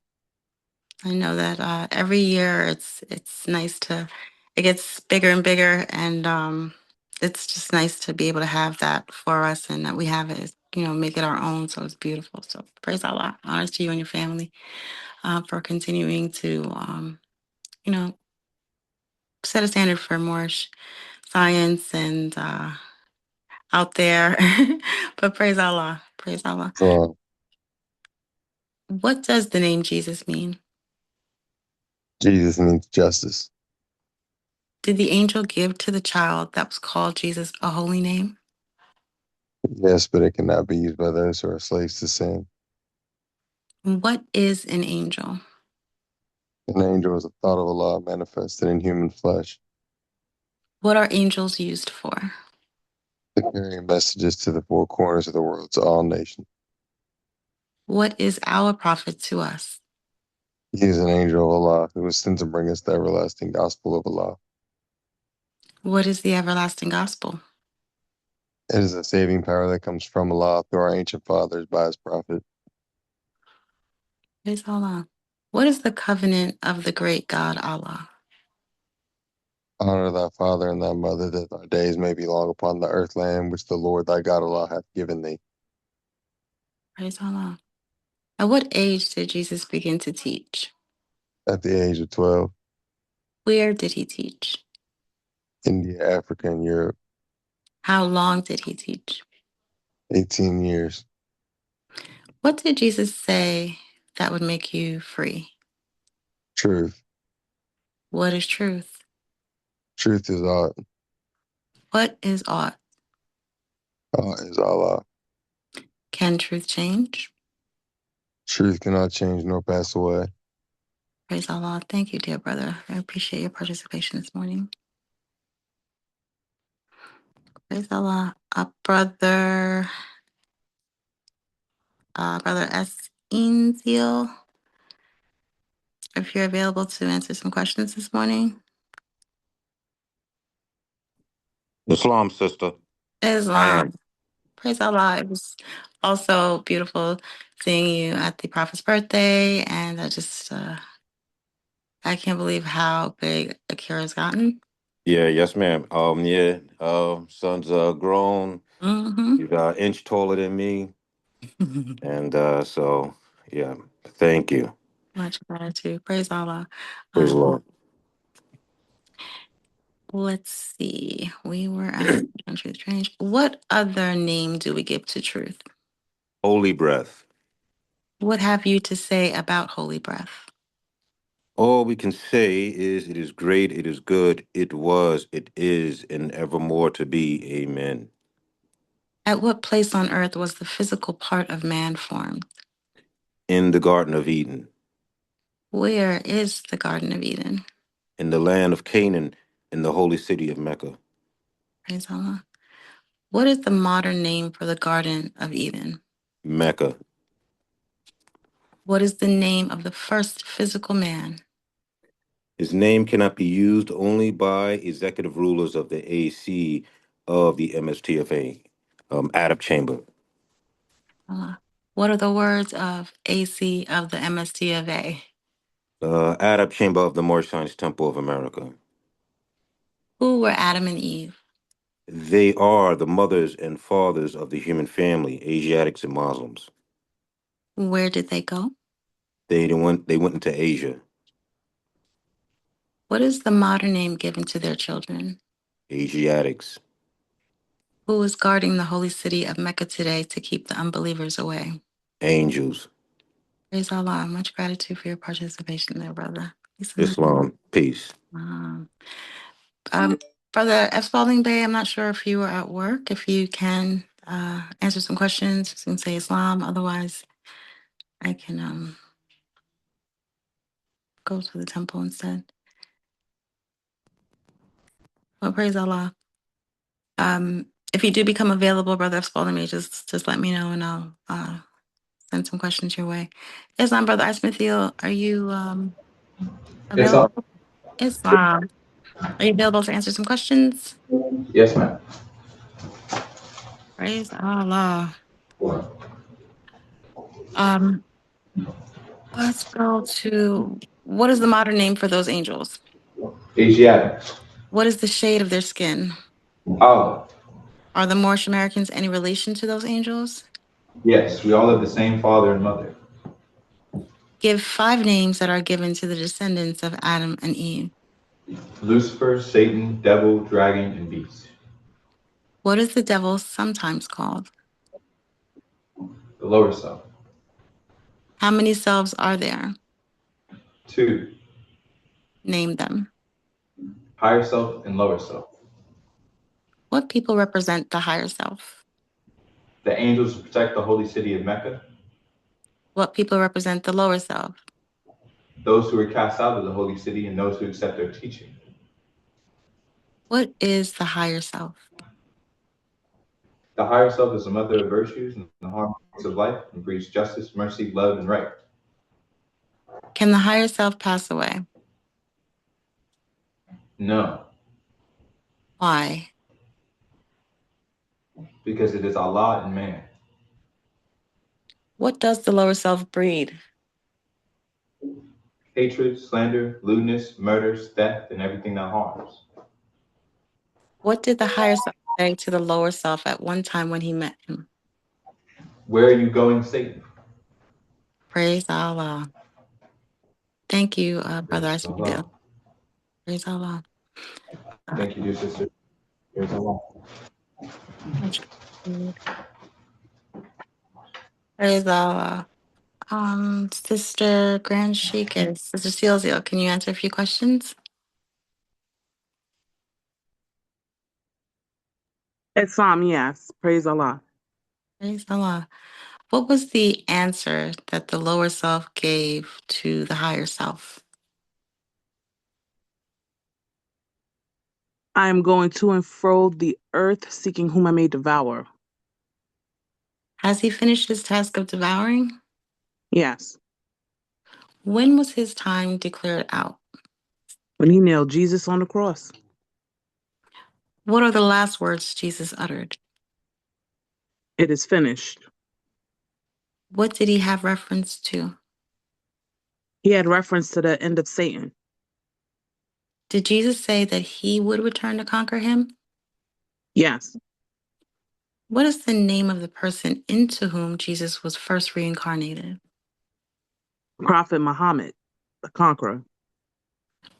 [SPEAKER 4] I know that every year it's nice it gets bigger and bigger, and it's just nice to be able to have that for us, and that we have it, make it our own. So it's beautiful. So praise Allah, honors to you and your family for continuing to, set a standard for more science and out there. But praise Allah, praise Allah.
[SPEAKER 8] Islam,
[SPEAKER 4] What does the name Jesus mean?
[SPEAKER 8] Jesus means justice.
[SPEAKER 4] Did the angel give to the child that was called Jesus a holy name?
[SPEAKER 8] Yes, but it cannot be used by those who are slaves to sin.
[SPEAKER 4] What is an angel?
[SPEAKER 8] An angel is a thought of Allah manifested in human flesh,
[SPEAKER 4] What are angels used for?
[SPEAKER 8] carrying messages to the four corners of the world to all nations.
[SPEAKER 4] What is our prophet to us?
[SPEAKER 8] He is an angel of Allah who was sent to bring us the everlasting gospel of Allah.
[SPEAKER 4] What is the everlasting gospel?
[SPEAKER 8] It is a saving power that comes from Allah through our ancient fathers by his prophet.
[SPEAKER 4] Praise Allah. What is the covenant of the great God Allah?
[SPEAKER 8] Honor thy father and thy mother, that thy days may be long upon the earth land which the Lord thy God Allah hath given thee.
[SPEAKER 4] Praise Allah. At what age did Jesus begin to teach?
[SPEAKER 8] At the age of 12,
[SPEAKER 4] Where did he teach?
[SPEAKER 8] India, Africa, and Europe,
[SPEAKER 4] How long did he teach?
[SPEAKER 8] 18 years.
[SPEAKER 4] What did Jesus say that would make you free?
[SPEAKER 8] Truth.
[SPEAKER 4] What is truth?
[SPEAKER 8] Truth is all.
[SPEAKER 4] What is ought?
[SPEAKER 8] All is Allah.
[SPEAKER 4] Can truth change?
[SPEAKER 8] Truth cannot change nor pass away.
[SPEAKER 4] Praise Allah. Thank you, dear brother. I appreciate your participation this morning. Praise Allah. Brother S. Inziel, if you're available to answer some questions this morning.
[SPEAKER 9] Islam, sister. I
[SPEAKER 4] Islam.
[SPEAKER 9] am.
[SPEAKER 4] Praise Allah. It was also beautiful seeing you at the Prophet's birthday. And I can't believe how big Akira's gotten.
[SPEAKER 9] Yeah, yes, ma'am. Son's grown.
[SPEAKER 4] Mm-hmm.
[SPEAKER 9] He's an inch taller than me, and so yeah. Thank you.
[SPEAKER 4] Much gratitude. Praise Allah.
[SPEAKER 9] Praise the Lord.
[SPEAKER 4] Let's see. We were at Truth Strange. What other name do we give to truth?
[SPEAKER 9] Holy breath.
[SPEAKER 4] What have you to say about holy breath?
[SPEAKER 9] All we can say is it is great, it is good, it was, it is, and evermore to be. Amen.
[SPEAKER 4] At what place on earth was the physical part of man formed?
[SPEAKER 9] In the Garden of Eden,
[SPEAKER 4] Where is the Garden of Eden?
[SPEAKER 9] in the land of Canaan, in the holy city of Mecca.
[SPEAKER 4] Praise Allah. What is the modern name for the Garden of Eden?
[SPEAKER 9] Mecca.
[SPEAKER 4] What is the name of the first physical man?
[SPEAKER 9] His name cannot be used only by executive rulers of the AC of the MSTFA, Arab Chamber.
[SPEAKER 4] What are the words of AC of the MST of A?
[SPEAKER 9] Arab Chamber of the More Science Temple of America.
[SPEAKER 4] Who were Adam and Eve?
[SPEAKER 9] They are the mothers and fathers of the human family, Asiatics and Muslims.
[SPEAKER 4] Where did they go?
[SPEAKER 9] They went into Asia.
[SPEAKER 4] What is the modern name given to their children?
[SPEAKER 9] Asiatics.
[SPEAKER 4] Who is guarding the holy city of Mecca today to keep the unbelievers away?
[SPEAKER 9] Angels.
[SPEAKER 4] Praise Allah. Much gratitude for your participation there, brother.
[SPEAKER 9] Islam. Peace.
[SPEAKER 4] Um, um, Brother F. Spalding Bay, I'm not sure if you are at work. If you can answer some questions, you can say Islam. Otherwise, I can go to the temple instead. Well, praise Allah. If you do become available, Brother F. Spalding Bay, just let me know and I'll send some questions your way. Islam, Brother Ismithiel, are you
[SPEAKER 1] Yes, sir.
[SPEAKER 4] available? Islam, are you available to answer some questions?
[SPEAKER 1] Yes, ma'am.
[SPEAKER 4] Praise Allah. Um, let's go to what is the modern name for those angels?
[SPEAKER 1] Asiatic.
[SPEAKER 4] What is the shade of their skin?
[SPEAKER 1] Allah.
[SPEAKER 4] Are the Moorish Americans any relation to those angels?
[SPEAKER 1] Yes, we all have the same father and mother.
[SPEAKER 4] Give 5 names that are given to the descendants of Adam and Eve.
[SPEAKER 1] Lucifer, Satan, devil, dragon, and beast.
[SPEAKER 4] What is the devil sometimes called?
[SPEAKER 1] The lower self.
[SPEAKER 4] How many selves are there?
[SPEAKER 1] 2.
[SPEAKER 4] Name them.
[SPEAKER 1] Higher self and lower self.
[SPEAKER 4] What people represent the higher self?
[SPEAKER 1] The angels who protect the holy city of Mecca.
[SPEAKER 4] What people represent the lower self?
[SPEAKER 1] those who are cast out of the holy city and those who accept their teaching.
[SPEAKER 4] What is the higher self?
[SPEAKER 1] The higher self is the mother of virtues and the harmonies of life and breeds justice, mercy, love, and right.
[SPEAKER 4] Can the higher self pass away?
[SPEAKER 1] No,
[SPEAKER 4] Why?
[SPEAKER 1] because it is Allah and man.
[SPEAKER 4] What does the lower self breed?
[SPEAKER 1] Hatred, slander, lewdness, murders, theft, and everything that harms.
[SPEAKER 4] What did the higher self say to the lower self at one time when he met him?
[SPEAKER 1] Where are you going, Satan?
[SPEAKER 4] Praise Allah. Thank you, Brother
[SPEAKER 1] Praise
[SPEAKER 4] Archibald.
[SPEAKER 1] Allah.
[SPEAKER 4] Praise Allah.
[SPEAKER 1] Thank you, dear sister. Praise Allah.
[SPEAKER 4] Much gratitude. Praise Allah. Sister Grand Sheikh and Sister Sealseo, can you answer a few questions?
[SPEAKER 3] Islam, yes. Praise Allah.
[SPEAKER 4] Praise Allah. What was the answer that the lower self gave to the higher self?
[SPEAKER 3] I am going to and fro the earth, seeking whom I may devour.
[SPEAKER 4] Has he finished his task of devouring?
[SPEAKER 3] Yes.
[SPEAKER 4] When was his time declared out?
[SPEAKER 3] When he nailed Jesus on the cross.
[SPEAKER 4] What are the last words Jesus uttered?
[SPEAKER 3] It is finished.
[SPEAKER 4] What did he have reference to?
[SPEAKER 3] He had reference to the end of Satan.
[SPEAKER 4] Did Jesus say that he would return to conquer him?
[SPEAKER 3] Yes.
[SPEAKER 4] What is the name of the person into whom Jesus was first reincarnated?
[SPEAKER 3] Prophet Muhammad, the conqueror.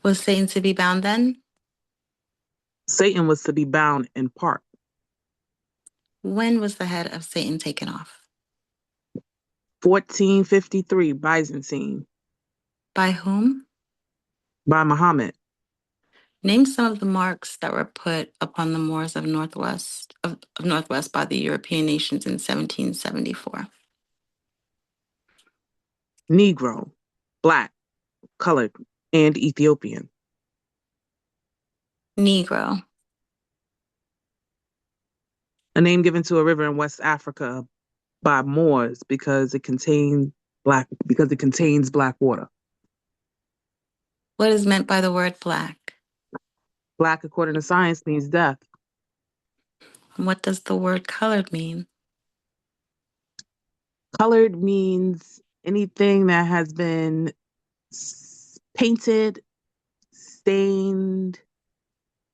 [SPEAKER 4] Was Satan to be bound then?
[SPEAKER 3] Satan was to be bound in part.
[SPEAKER 4] When was the head of Satan taken off?
[SPEAKER 3] 1453, Byzantine,
[SPEAKER 4] By whom?
[SPEAKER 3] by Muhammad.
[SPEAKER 4] Name some of the marks that were put upon the Moors of Northwest by the European nations in 1774.
[SPEAKER 3] Negro, black, colored, and Ethiopian.
[SPEAKER 4] Negro.
[SPEAKER 3] A name given to a river in West Africa by Moors because it contains black water.
[SPEAKER 4] What is meant by the word black?
[SPEAKER 3] Black, according to science, means death.
[SPEAKER 4] What does the word colored mean?
[SPEAKER 3] Colored means anything that has been painted, stained,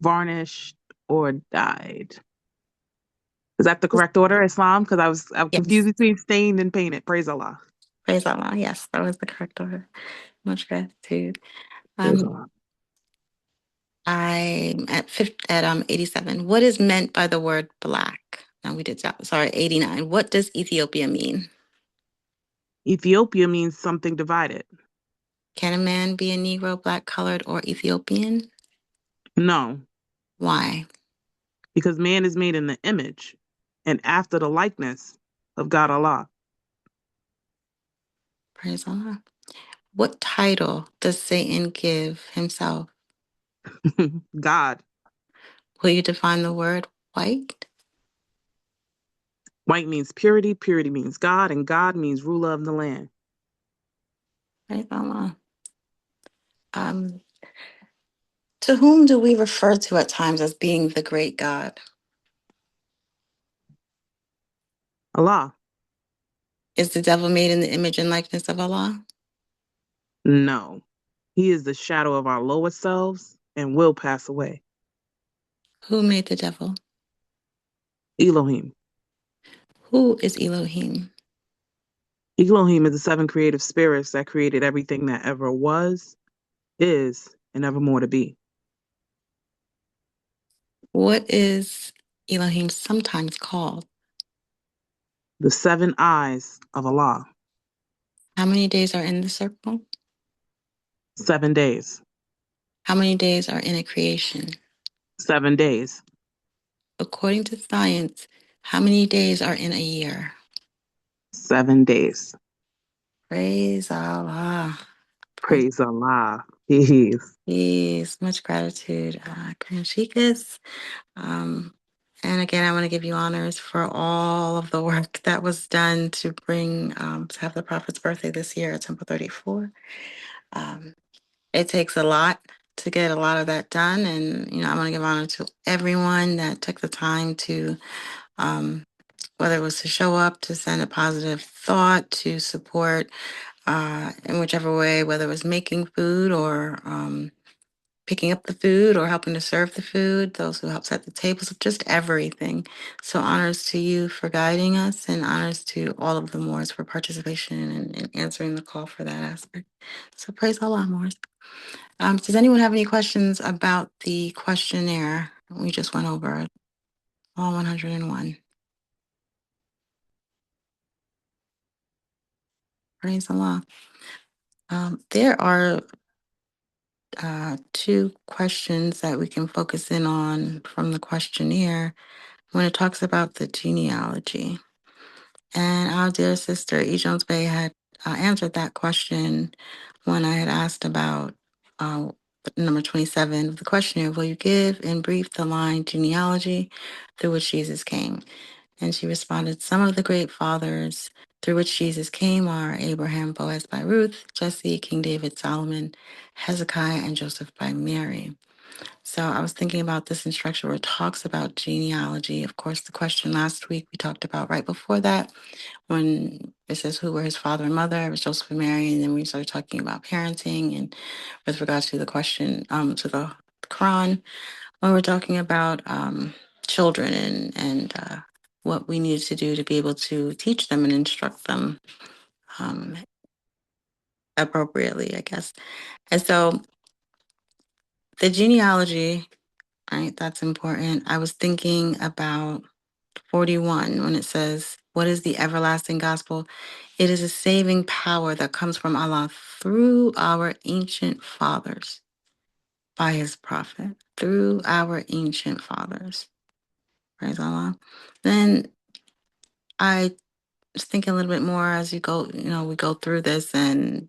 [SPEAKER 3] varnished, or dyed. Is that the correct order, Islam? Because I'm confused
[SPEAKER 4] Yes.
[SPEAKER 3] between stained and painted. Praise Allah.
[SPEAKER 4] Praise Allah. Yes, that was the correct order. Much gratitude.
[SPEAKER 3] Praise Allah.
[SPEAKER 4] I'm at 87. What is meant by the word black? No, we did that. Sorry, 89. What does Ethiopia mean?
[SPEAKER 3] Ethiopia means something divided.
[SPEAKER 4] Can a man be a Negro, black, colored, or Ethiopian?
[SPEAKER 3] No,
[SPEAKER 4] Why?
[SPEAKER 3] because man is made in the image and after the likeness of God Allah.
[SPEAKER 4] Praise Allah. What title does Satan give himself?
[SPEAKER 3] God.
[SPEAKER 4] Will you define the word white?
[SPEAKER 3] White means purity, purity means God, and God means ruler of the land.
[SPEAKER 4] Praise Allah. To whom do we refer to at times as being the great God?
[SPEAKER 3] Allah.
[SPEAKER 4] Is the devil made in the image and likeness of Allah?
[SPEAKER 3] No. He is the shadow of our lower selves and will pass away.
[SPEAKER 4] Who made the devil?
[SPEAKER 3] Elohim.
[SPEAKER 4] Who is Elohim?
[SPEAKER 3] Elohim is the seven creative spirits that created everything that ever was, is, and evermore to be.
[SPEAKER 4] What is Elohim sometimes called?
[SPEAKER 3] The seven eyes of Allah.
[SPEAKER 4] How many days are in the circle?
[SPEAKER 3] 7 days.
[SPEAKER 4] How many days are in a creation?
[SPEAKER 3] 7 days.
[SPEAKER 4] According to science, how many days are in a year?
[SPEAKER 3] 7 days.
[SPEAKER 4] Praise Allah.
[SPEAKER 3] Praise Allah. Peace.
[SPEAKER 4] Peace. Much gratitude, Kanshikas. And again, I want to give you honors for all of the work that was done to bring, to have the Prophet's birthday this year at Temple 34. It takes a lot to get a lot of that done. And, I want to give honor to everyone that took the time to, whether it was to show up, to send a positive thought, to support in whichever way, whether it was making food or picking up the food or helping to serve the food, those who helped set the tables, just everything. So honors to you for guiding us, and honors to all of the Moors for participation and answering the call for that aspect. So praise Allah, Moors. Does anyone have any questions about the questionnaire? We just went over it, all 101. Praise Allah. There are two questions that we can focus in on from the questionnaire when it talks about the genealogy. And our dear sister E. Jones Bay had answered that question when I had asked about number 27 of the questionnaire. Will you give in brief the line genealogy through which Jesus came? And she responded, some of the great fathers through which Jesus came are Abraham, Boaz by Ruth, Jesse, King David, Solomon, Hezekiah, and Joseph by Mary. So I was thinking about this instruction where it talks about genealogy. Of course, the question last week we talked about right before that, when it says who were his father and mother, it was Joseph and Mary, and then we started talking about parenting and with regards to the question, to the Quran, when we're talking about children and what we needed to do to be able to teach them and instruct them appropriately, I guess. And so the genealogy, right, that's important. I was thinking about 41 when it says, what is the everlasting gospel? It is a saving power that comes from Allah through our ancient fathers by his prophet, through our ancient fathers. Praise Allah. Then I was thinking a little bit more as you go, we go through this, and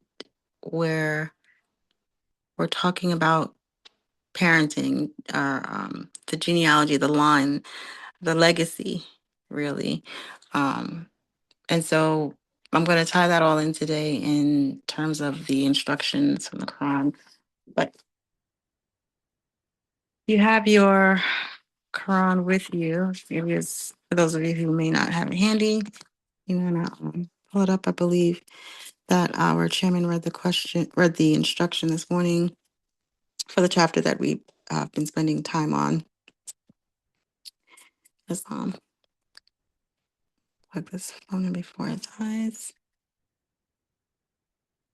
[SPEAKER 4] where we're talking about parenting, or the genealogy, the line, the legacy, really. And so I'm going to tie that all in today in terms of the instructions from the Quran. But you have your Quran with you. Maybe it's, for those of you who may not have it handy, you want to pull it up. I believe that our chairman read the instruction this morning for the chapter that we've been spending time on. Let's plug this phone in before it dies.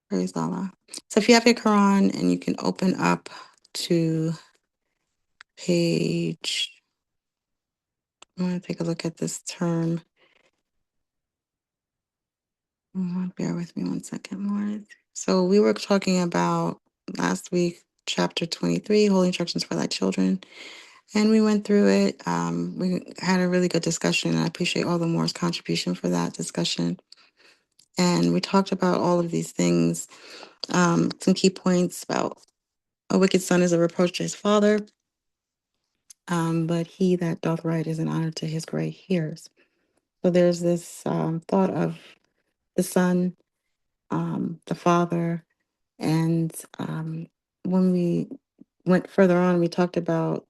[SPEAKER 4] Praise Allah. So if you have your Quran and you can open up to page, I want to take a look at this term. Bear with me one second more. So we were talking about last week, chapter 23, Holy Instructions for Thy Children. And we went through it. We had a really good discussion, and I appreciate all the Moore's contribution for that discussion. And we talked about all of these things, some key points about a wicked son is a reproach to his father, but he that doth right is an honor to his gray hairs. So there's this thought of the son, the father, and when we went further on, we talked about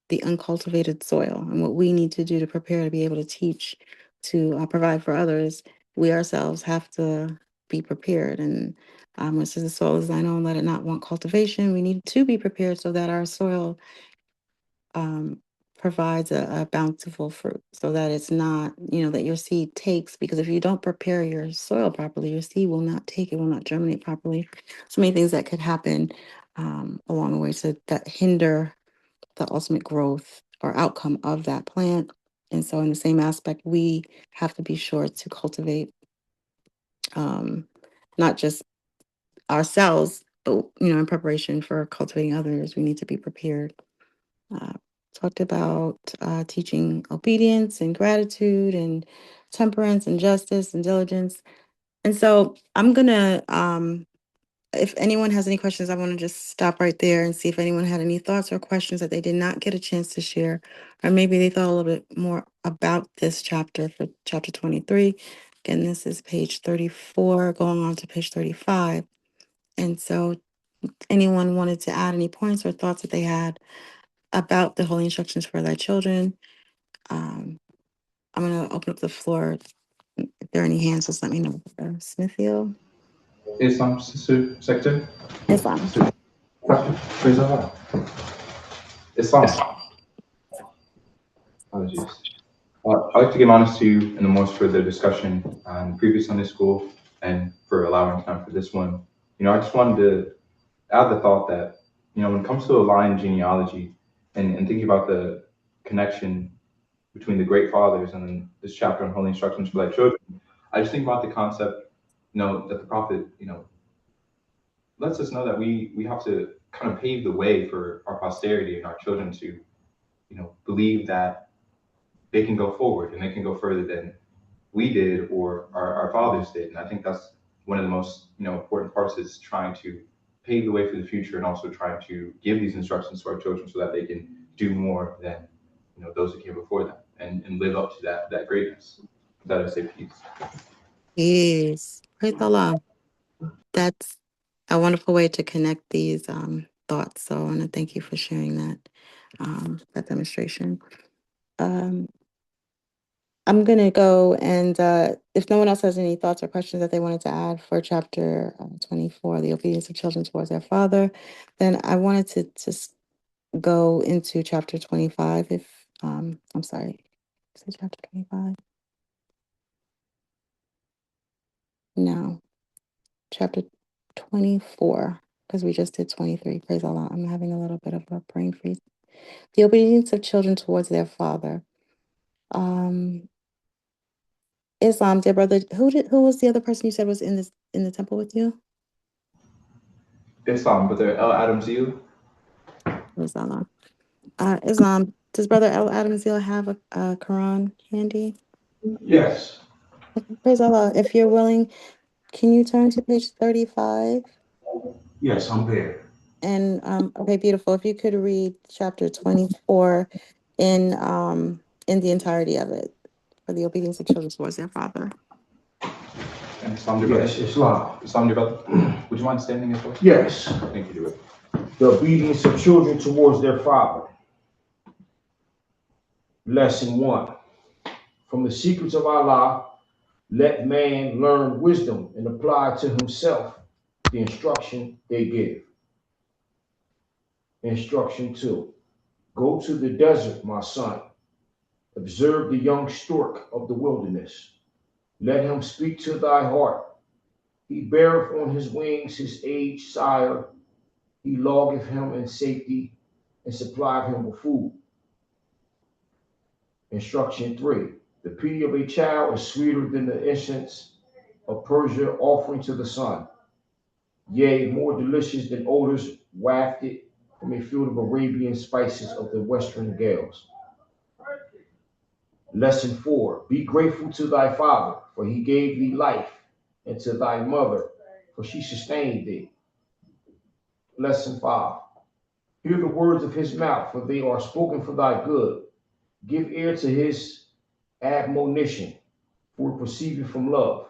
[SPEAKER 4] the uncultivated soil and what we need to do to prepare to be able to teach, to provide for others. We ourselves have to be prepared. And it says the soil is thine own, let it not want cultivation. We need to be prepared so that our soil provides a bountiful fruit, so that it's not, that your seed takes, because if you don't prepare your soil properly, your seed will not take, it will not germinate properly. So many things that could happen along the way that hinder the ultimate growth or outcome of that plant. And so in the same aspect, we have to be sure to cultivate not just ourselves, but in preparation for cultivating others, we need to be prepared. Talked about teaching obedience and gratitude and temperance and justice and diligence. And so I'm going to if anyone has any questions, I want to just stop right there and see if anyone had any thoughts or questions that they did not get a chance to share, or maybe they thought a little bit more about this chapter for chapter 23. Again, this is page 34, going on to page 35. And so anyone wanted to add any points or thoughts that they had about the holy instructions for thy children, I'm going to open up the floor. If there are any hands, just let me know. Smithiel?
[SPEAKER 1] Islam, Sister Secretary?
[SPEAKER 4] Islam.
[SPEAKER 1] Praise Allah. Islam. Apologies. I'd like to give honors to you and the most for the discussion on previous Sunday school and for allowing time for this one. I just wanted to add the thought that, when it comes to a line genealogy and thinking about the connection between the great fathers and then this chapter on holy instructions for thy children, I just think about the concept, that the prophet, lets us know that we have to kind of pave the way for our posterity and our children to, believe that they can go forward and they can go further than we did or our fathers did. And I think that's one of the most, important parts is trying to pave the way for the future and also trying to give these instructions to our children so that they can do more than, those who came before them and live up to that greatness. That I say peace.
[SPEAKER 4] Yes. Praise Allah. That's a wonderful way to connect these thoughts. So I want to thank you for sharing that demonstration. I'm going to go and if no one else has any thoughts or questions that they wanted to add for chapter 24, the obedience of children towards their father, then I wanted to just go into chapter 25. If I'm sorry, is it chapter 25? No, chapter 24, because we just did 23. Praise Allah. I'm having a little bit of a brain freeze. The obedience of children towards their father. Islam, dear brother, who was the other person you said was in the temple with you?
[SPEAKER 1] Islam, Brother El Adam Zeal.
[SPEAKER 4] Islam. Islam, does Brother El Adam Zeal have a Quran handy?
[SPEAKER 10] Yes.
[SPEAKER 4] Praise Allah. If you're willing, can you turn to page 35?
[SPEAKER 10] Yes, I'm there.
[SPEAKER 4] And okay, beautiful. If you could read chapter 24 in the entirety of it, for the obedience of children towards their father.
[SPEAKER 1] And Islam, dear brother.
[SPEAKER 10] Yes, Islam.
[SPEAKER 1] Islam, dear brother. Would you mind standing as well?
[SPEAKER 10] Yes.
[SPEAKER 1] Thank you, dear brother.
[SPEAKER 10] The obedience of children towards their father. Lesson 1. From the secrets of Allah, let man learn wisdom and apply to himself the instruction they give. Instruction 2. Go to the desert, my son. Observe the young stork of the wilderness. Let him speak to thy heart. He beareth on his wings his aged sire. He loggeth him in safety and supplieth him with food. Instruction 3. The pity of a child is sweeter than the incense of Persia offering to the sun. Yea, more delicious than odors wafted from a field of Arabian spices of the western gales. Lesson 4. Be grateful to thy father, for he gave thee life, and to thy mother, for she sustained thee. Lesson 5. Hear the words of his mouth, for they are spoken for thy good. Give ear to his admonition, for it proceedeth from love.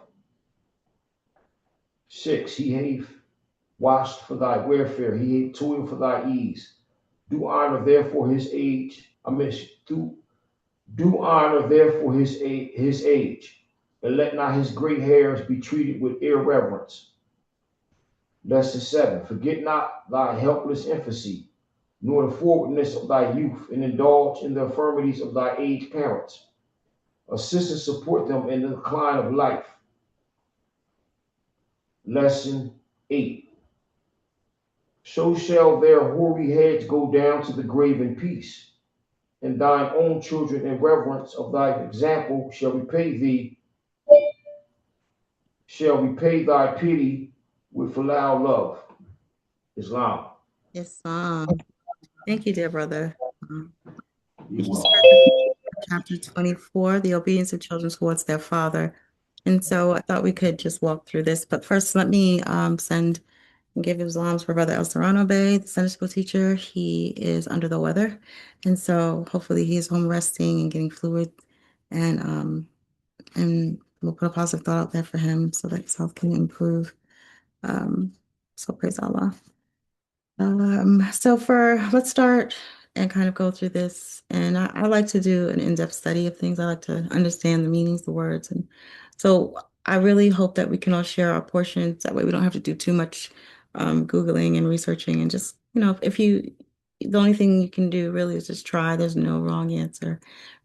[SPEAKER 10] 6. He hath washed for thy welfare, he hath toiled for thy ease. Do honor therefore his age. Do honor therefore his age, and let not his gray hairs be treated with irreverence. Lesson 7. Forget not thy helpless infancy, nor the forwardness of thy youth, and indulge in the infirmities of thy aged parents. Assist and support them in the decline of life. Lesson 8. So shall their hoary heads go down to the grave in peace, and thine own children in reverence of thy example shall repay thy pity with filial love. Islam.
[SPEAKER 4] Islam. Thank you, dear brother. We just chapter 24, the obedience of children towards their father. And so I thought we could just walk through this. But first, let me send give Islam's for Brother El Serrano Bay, the Sunday school teacher. He is under the weather, and so hopefully he's home resting and getting fluid, and we'll put a positive thought out there for him so that his health can improve. So praise Allah. Let's start and kind of go through this. And I like to do an in-depth study of things. I like to understand the meanings, the words. And so I really hope that we can all share our portions. That way we don't have to do too much Googling and researching and just, the only thing you can do really is just try. There's no wrong answer,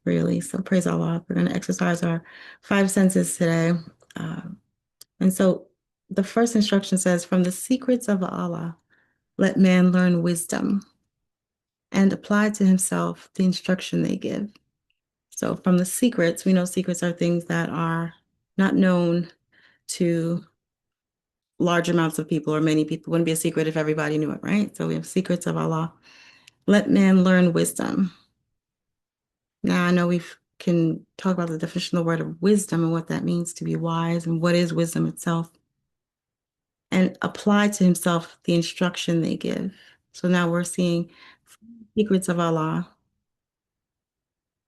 [SPEAKER 4] really. So praise Allah. We're going to exercise our five senses today. And so the first instruction says, from the secrets of Allah, let man learn wisdom and apply to himself the instruction they give. So from the secrets, we know secrets are things that are not known to large amounts of people or many people. It wouldn't be a secret if everybody knew it, right? So we have secrets of Allah. Let man learn wisdom. Now I know we can talk about the definition of the word of wisdom and what that means to be wise and what is wisdom itself, and apply to himself the instruction they give. So now we're seeing secrets of Allah.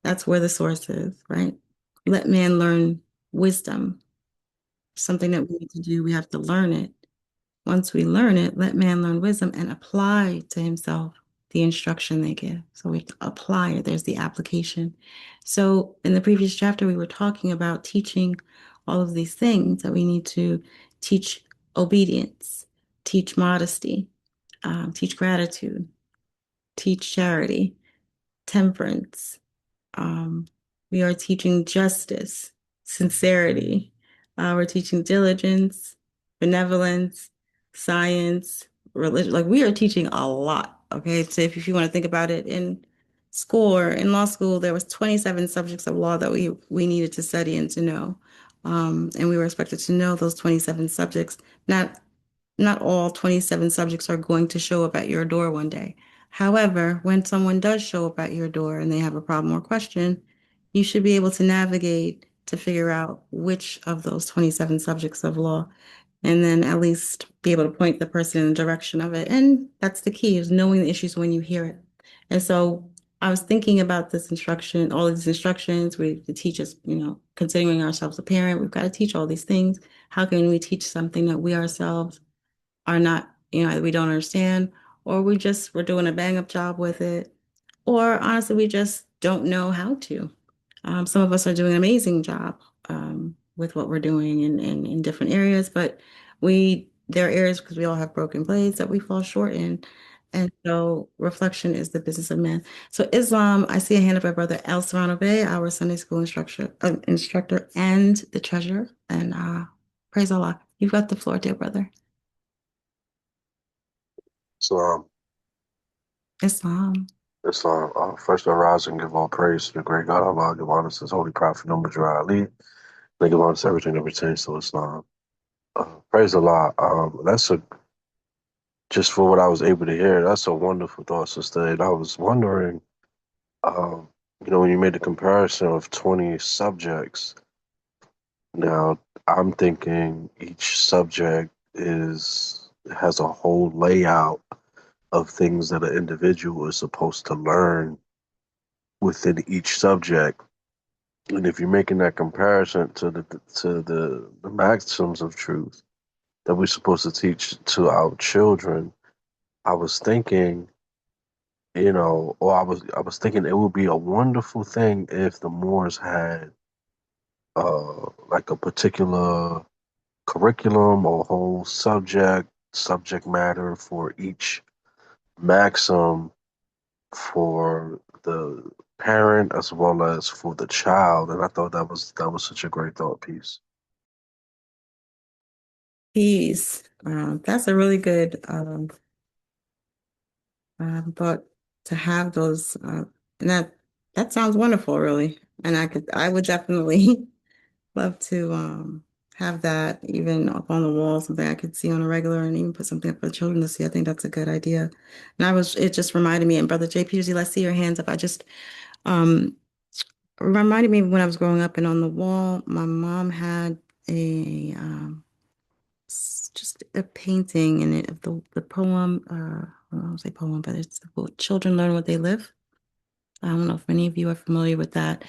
[SPEAKER 4] That's where the source is, right? Let man learn wisdom. Something that we need to do, we have to learn it. Once we learn it, let man learn wisdom and apply to himself the instruction they give. So we have to apply it. There's the application. So in the previous chapter, we were talking about teaching all of these things that we need to teach: obedience, teach modesty, teach gratitude, teach charity, temperance. We are teaching justice, sincerity. We're teaching diligence, benevolence, science, religion. Like, we are teaching a lot. Okay, so if you want to think about it, in school or in law school, there was 27 subjects of law that we needed to study and to know, and we were expected to know those 27 subjects. Not all 27 subjects are going to show up at your door one day. However, when someone does show up at your door and they have a problem or question, you should be able to navigate to figure out which of those 27 subjects of law, and then at least be able to point the person in the direction of it. And that's the key, is knowing the issues when you hear it. And so I was thinking about this instruction, all of these instructions. We to teach us, considering ourselves a parent, we've got to teach all these things. How can we teach something that we ourselves are not, we don't understand, or we're doing a bang up job with it, or honestly, we just don't know how to. Some of us are doing an amazing job with what we're doing in different areas, but there are areas, because we all have broken blades, that we fall short in. And so reflection is the business of man. So Islam, I see a hand up by Brother El Serrano Bay, our Sunday school instructor and the treasurer. And praise Allah. You've got the floor, dear brother.
[SPEAKER 5] Islam.
[SPEAKER 4] Islam.
[SPEAKER 5] Islam. First, I rise and give all praise to the great God Allah, give honor to His holy prophet, Noble Ali. They give honor to everything that pertains to Islam. Praise Allah. Just for what I was able to hear, that's a wonderful thought, sister. And I was wondering, when you made the comparison of 20 subjects, now I'm thinking each subject has a whole layout of things that an individual is supposed to learn within each subject. And if you're making that comparison to the maxims of truth that we're supposed to teach to our children, I was thinking, I was thinking it would be a wonderful thing if the Moors had like a particular curriculum or whole subject matter for each maxim for the parent as well as for the child, and I thought that was such a great thought piece.
[SPEAKER 4] Peace. That's a really good thought to have those, and that sounds wonderful, really. And I would definitely love to have that even up on the wall, something I could see on a regular, and even put something up for the children to see. I think that's a good idea. And it just reminded me, and Brother JP, let's see your hands up. I just reminded me of when I was growing up, and on the wall, my mom had just watched a painting in it of the poem. I don't say poem, but it's the book, Children Learn What They Live. I don't know if many of you are familiar with that.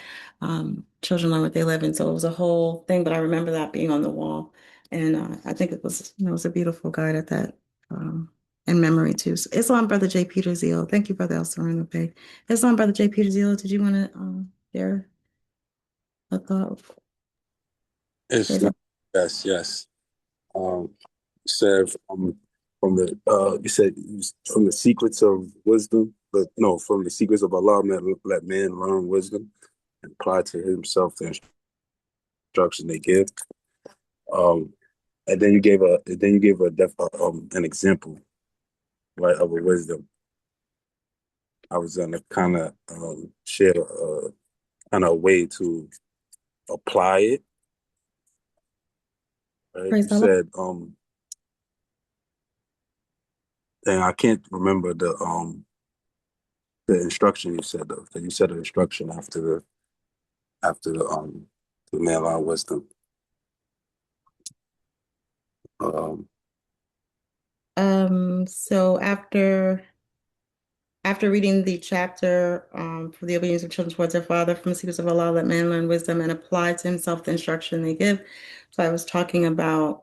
[SPEAKER 4] Children Learn What They Live, and so it was a whole thing. But I remember that being on the wall, and I think it was, it was a beautiful guide at that. In memory too. So Islam, Brother J. Peter Zeal. Thank you, Brother El Sereno Bay. Islam, Brother J. Peter Zeal. Did you want to share a thought?
[SPEAKER 7] It's
[SPEAKER 4] Praise
[SPEAKER 7] yes, yes. You said from the you said from the secrets of wisdom, but no, from the secrets of Allah, let man learn wisdom and apply to himself the instruction they give. And then you gave an example, right, of a wisdom. I was gonna kind of share kind of a way to apply it. Right?
[SPEAKER 4] Praise
[SPEAKER 7] You
[SPEAKER 4] Allah.
[SPEAKER 7] said and I can't remember the instruction you said though. That you said an instruction after the man line wisdom.
[SPEAKER 4] So after reading the chapter for the obedience of children towards their father, from the secrets of Allah, let man learn wisdom and apply to himself the instruction they give. So I was talking about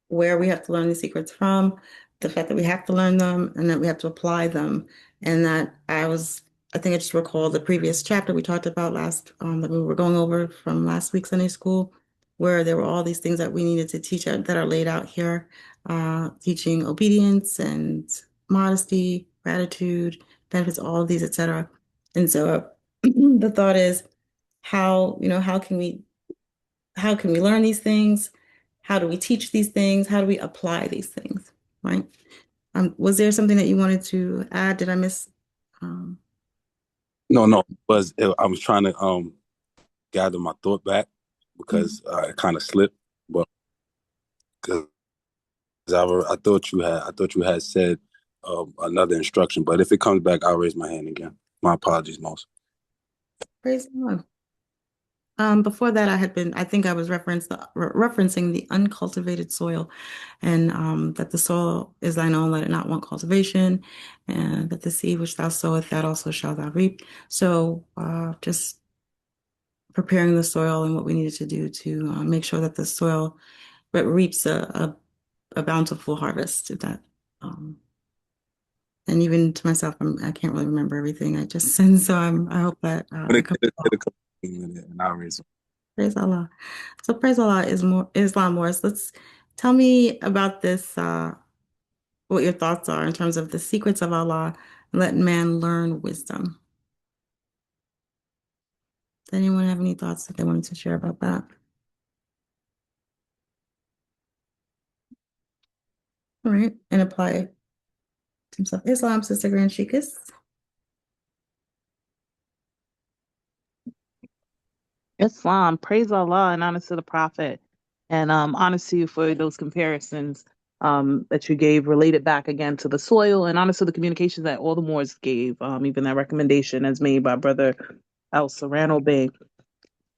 [SPEAKER 4] where we have to learn the secrets from, the fact that we have to learn them and that we have to apply them. And that I think I just recalled the previous chapter we talked about that we were going over from last week's Sunday school, where there were all these things that we needed to teach that are laid out here, teaching obedience and modesty, gratitude, benefits, all of these, etc. And so the thought is, how can we learn these things? How do we teach these things? How do we apply these things? Right? Was there something that you wanted to add? Did I miss?
[SPEAKER 7] No, I was trying to gather my thought back because it kind of slipped, but because I thought you had said another instruction, but if it comes back, I'll raise my hand again. My apologies, Mose.
[SPEAKER 4] Praise the Lord. Before that, I think I was referencing the uncultivated soil, and that the soil is thine own, let it not want cultivation, and that the seed which thou sowest, that also shall thou reap. So just preparing the soil and what we needed to do to make sure that the soil reaps a bountiful harvest. And even to myself, I can't really remember everything I just said, so I hope that
[SPEAKER 7] And I'll raise it.
[SPEAKER 4] praise Allah. So praise Allah is more Islam Wars. Let's tell me about this, what your thoughts are in terms of the secrets of Allah and let man learn wisdom. Does anyone have any thoughts that they wanted to share about that? All right, and apply it to himself. Islam, Sister Grand Shikas.
[SPEAKER 3] Islam, praise Allah and honor to the Prophet. And honor to you for those comparisons that you gave related back again to the soil and honor to the communications that all the Moors gave, even that recommendation as made by Brother El Serrano Bay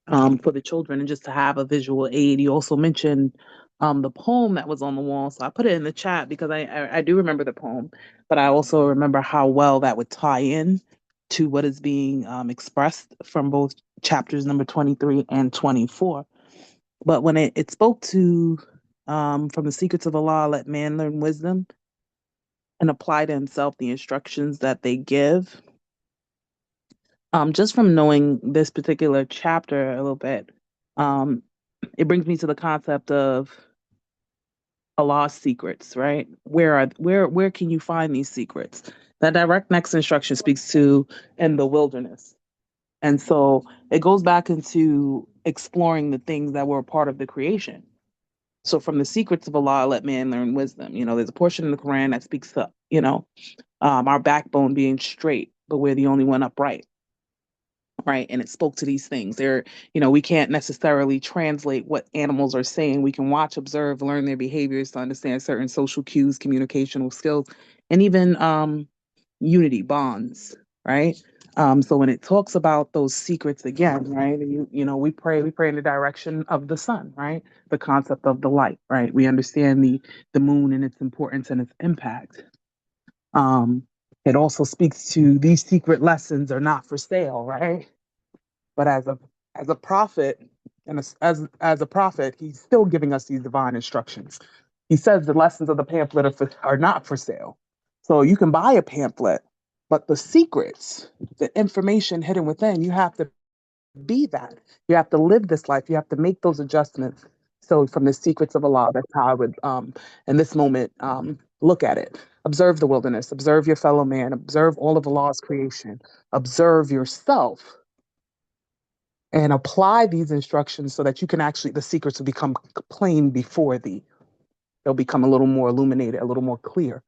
[SPEAKER 3] for the children and just to have a visual aid. You also mentioned the poem that was on the wall. So I put it in the chat because I do remember the poem, but I also remember how well that would tie in to what is being expressed from both chapters number 23 and 24. But when it spoke to from the secrets of Allah, let man learn wisdom and apply to himself the instructions that they give. Just from knowing this particular chapter a little bit, it brings me to the concept of Allah's secrets, right? Where can you find these secrets? That direct next instruction speaks to in the wilderness. And so it goes back into exploring the things that were a part of the creation. So from the secrets of Allah, let man learn wisdom. There's a portion in the Quran that speaks to, our backbone being straight, but we're the only one upright. Right. And it spoke to these things. We can't necessarily translate what animals are saying. We can watch, observe, learn their behaviors to understand certain social cues, communicational skills, and even unity bonds. Right. So when it talks about those secrets again, right? We pray in the direction of the sun, right? The concept of the light, right? We understand the moon and its importance and its impact. Um, it also speaks to these secret lessons are not for sale, right? But as a prophet and as a prophet, he's still giving us these divine instructions. He says the lessons of the pamphlet are not for sale. So you can buy a pamphlet, but the secrets, the information hidden within, you have to be that. You have to live this life. You have to make those adjustments. So from the secrets of Allah, that's how I would in this moment look at it. Observe the wilderness, observe your fellow man, observe all of Allah's creation, observe yourself and apply these instructions so that you can actually, the secrets will become plain before thee. They'll become a little more illuminated, a little more clear.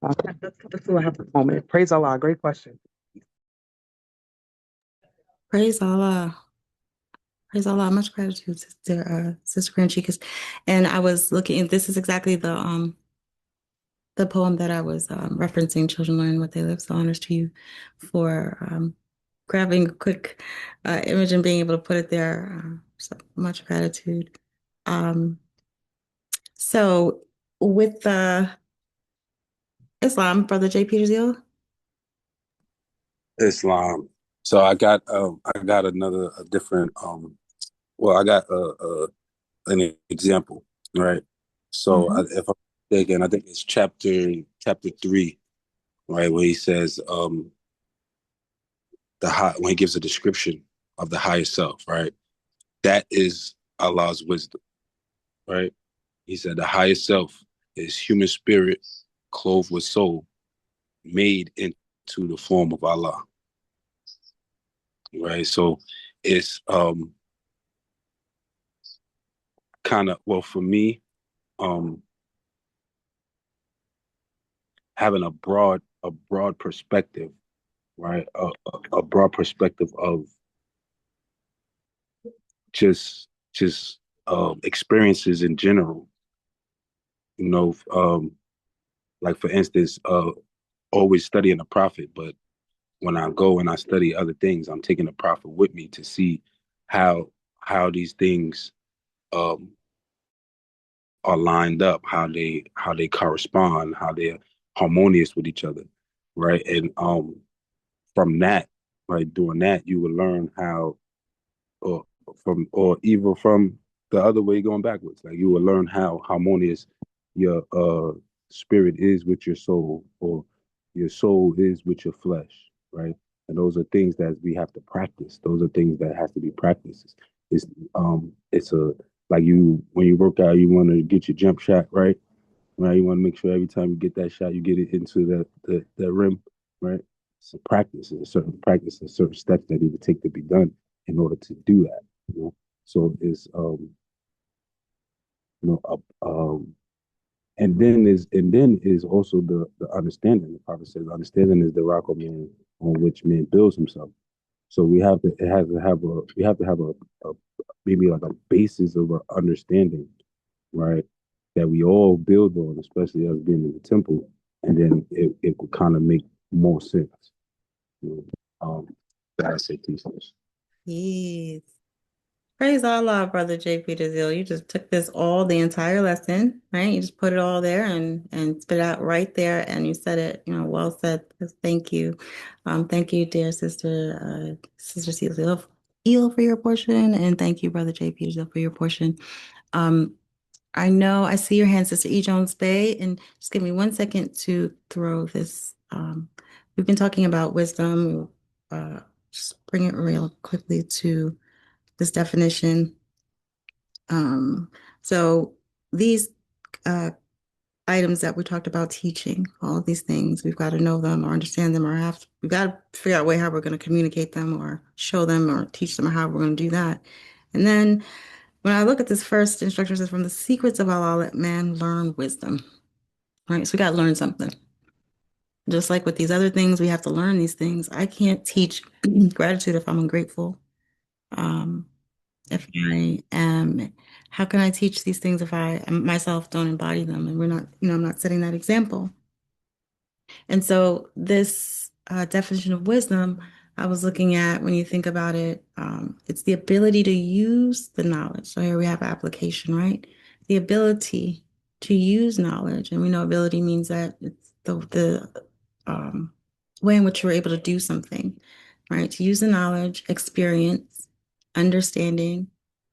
[SPEAKER 3] That's all I have at the moment. Praise Allah. Great question.
[SPEAKER 4] Praise Allah. Praise Allah. Much gratitude, Sister Franchicas. And I was looking, this is exactly the poem that I was referencing, Children Learn What They Live. So honors to you for grabbing a quick image and being able to put it there. So much gratitude. So with Islam, Brother J. Peter Zeal.
[SPEAKER 7] Islam. So I got another a different well, I got an example, right? So if I'm mistaken, I think it's chapter 3, right, where he says when he gives a description of the higher self, right? That is Allah's wisdom, right? He said the higher self is human spirit clothed with soul, made into the form of Allah, right? So it's kind of, well, for me, having a broad perspective, right? A broad perspective of just experiences in general. Like for instance, always studying the prophet, but when I go and I study other things, I'm taking the prophet with me to see how these things um, are lined up, how they correspond, how they're harmonious with each other, right? And from that, right, doing that, you will learn how, or even from the other way going backwards, like you will learn how harmonious your spirit is with your soul, or your soul is with your flesh, right? And those are things that we have to practice. Those are things that has to be practiced. It's a, like, when you work out, you want to get your jump shot right. Right, you want to make sure every time you get that shot, you get it into the rim, right? It's a practice, it's a certain practice, and certain steps that need to take to be done in order to do that. So it's and then is also the understanding. The prophet says, understanding is the rock of man on which man builds himself. So we have to have a maybe like a basis of our understanding, right? That we all build on, especially us being in the temple, and then it would kind of make more sense. That's a thesis.
[SPEAKER 4] Yes. Praise Allah, Brother JP Dazil. You just took the entire lesson, right? You just put it all there and spit it out right there, and you said it, well said. Thank you. Thank you, dear Sister Cecile Eel for your portion, and thank you, Brother JP Dazil, for your portion. I know I see your hand, Sister E. Jones Bay, and just give me 1 second to throw this. We've been talking about wisdom. Just bring it real quickly to this definition. So these items that we talked about teaching, all of these things, we've got to know them or understand them, or we've got to figure out a way how we're going to communicate them or show them or teach them, or how we're going to do that. And then when I look at this first instruction, it says, from the secrets of Allah, let man learn wisdom. All right, so we got to learn something. Just like with these other things, we have to learn these things. I can't teach gratitude if I'm ungrateful. If I am, how can I teach these things if I myself don't embody them, and we're not, I'm not setting that example. And so this definition of wisdom I was looking at, when you think about it, it's the ability to use the knowledge. So here we have application, right? The ability to use knowledge. And we know ability means that it's the way in which you're able to do something, right? To use the knowledge, experience, understanding,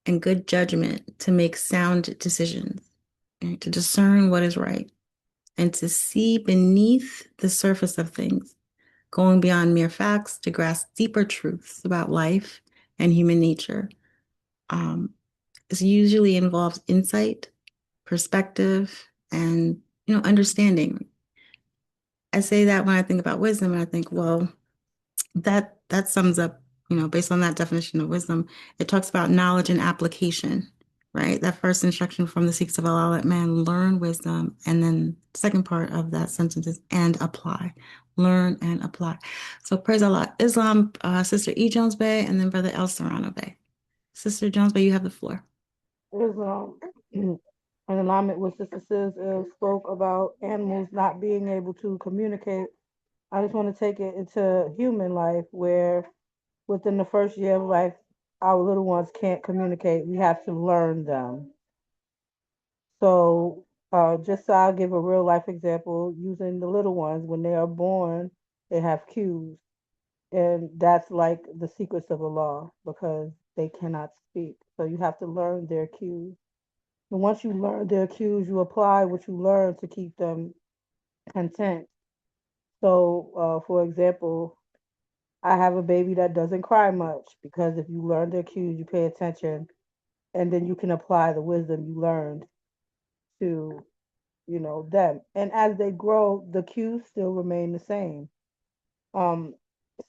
[SPEAKER 4] and good judgment to make sound decisions, right? To discern what is right, and to see beneath the surface of things, going beyond mere facts to grasp deeper truths about life and human nature. Um, this usually involves insight, perspective, and understanding. I say that when I think about wisdom, and I think, well, that sums up, based on that definition of wisdom, it talks about knowledge and application, right? That first instruction from the Sikhs of Allah, let man learn wisdom, and then the second part of that sentence is and apply, learn and apply. So praise Allah. Islam, Sister E. Jones Bay, and then Brother El Serrano Bay. Sister Jones Bay, you have the floor.
[SPEAKER 11] Islam, in alignment with Sister Sis spoke about animals not being able to communicate. I just want to take it into human life where within the first year of life, our little ones can't communicate. We have to learn them. So, just so I'll give a real life example, using the little ones, when they are born, they have cues. And that's like the secrets of the law because they cannot speak. So you have to learn their cues. And once you learn their cues, you apply what you learn to keep them content. So, for example, I have a baby that doesn't cry much because if you learn their cues, you pay attention, and then you can apply the wisdom you learned to, them. And as they grow, the cues still remain the same. Um,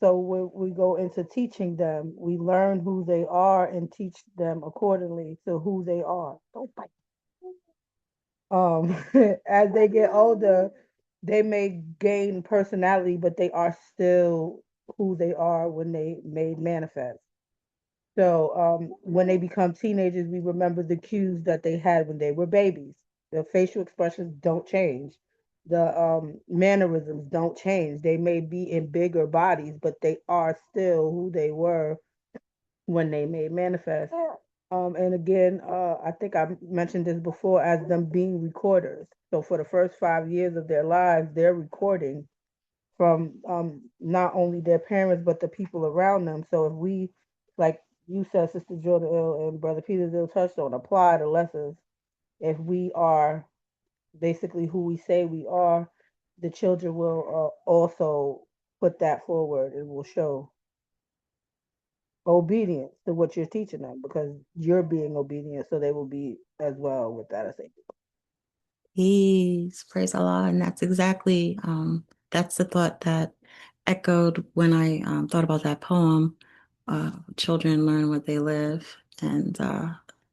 [SPEAKER 11] so when we go into teaching them, we learn who they are and teach them accordingly to who they are. Don't bite. As they get older, they may gain personality, but they are still who they are when they made manifest. So when they become teenagers, we remember the cues that they had when they were babies. The facial expressions don't change. The mannerisms don't change. They may be in bigger bodies, but they are still who they were when they made manifest. And again, I think I mentioned this before as them being recorders. So for the first 5 years of their lives, they're recording from not only their parents but the people around them. So if we, like you said, Sister Jordan Ill and Brother Peter Ill touched on, apply the lessons. If we are basically who we say we are, the children will also put that forward and will show obedience to what you're teaching them because you're being obedient, so they will be as well with that. I think.
[SPEAKER 4] Peace, praise Allah. And that's exactly, that's the thought that echoed when I thought about that poem, Children Learn What They Live. And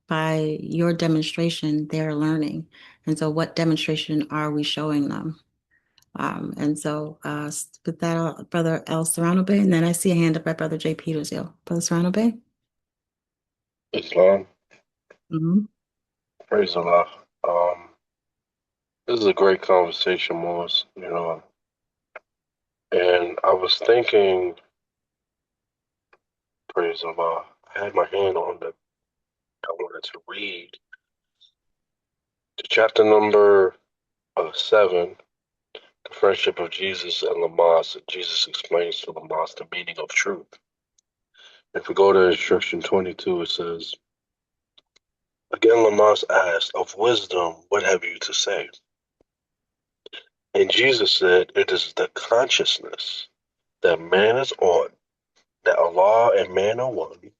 [SPEAKER 4] by your demonstration, they're learning. And so what demonstration are we showing them? And so with that, Brother El Serrano Bay, and then I see a hand up by Brother J. Petersdale. Brother Serrano Bay?
[SPEAKER 5] Islam,
[SPEAKER 4] Mm-hmm.
[SPEAKER 5] praise Allah. This is a great conversation, Morris, and I was thinking, praise Allah, I had my hand on I wanted to read to chapter number 7, the friendship of Jesus and Lamas. Jesus explains to Lamas the meaning of truth. If we go to instruction 22, it says, again, Lamas asked, of wisdom, what have you to say? And Jesus said, it is the consciousness that man is on, that Allah and man are one,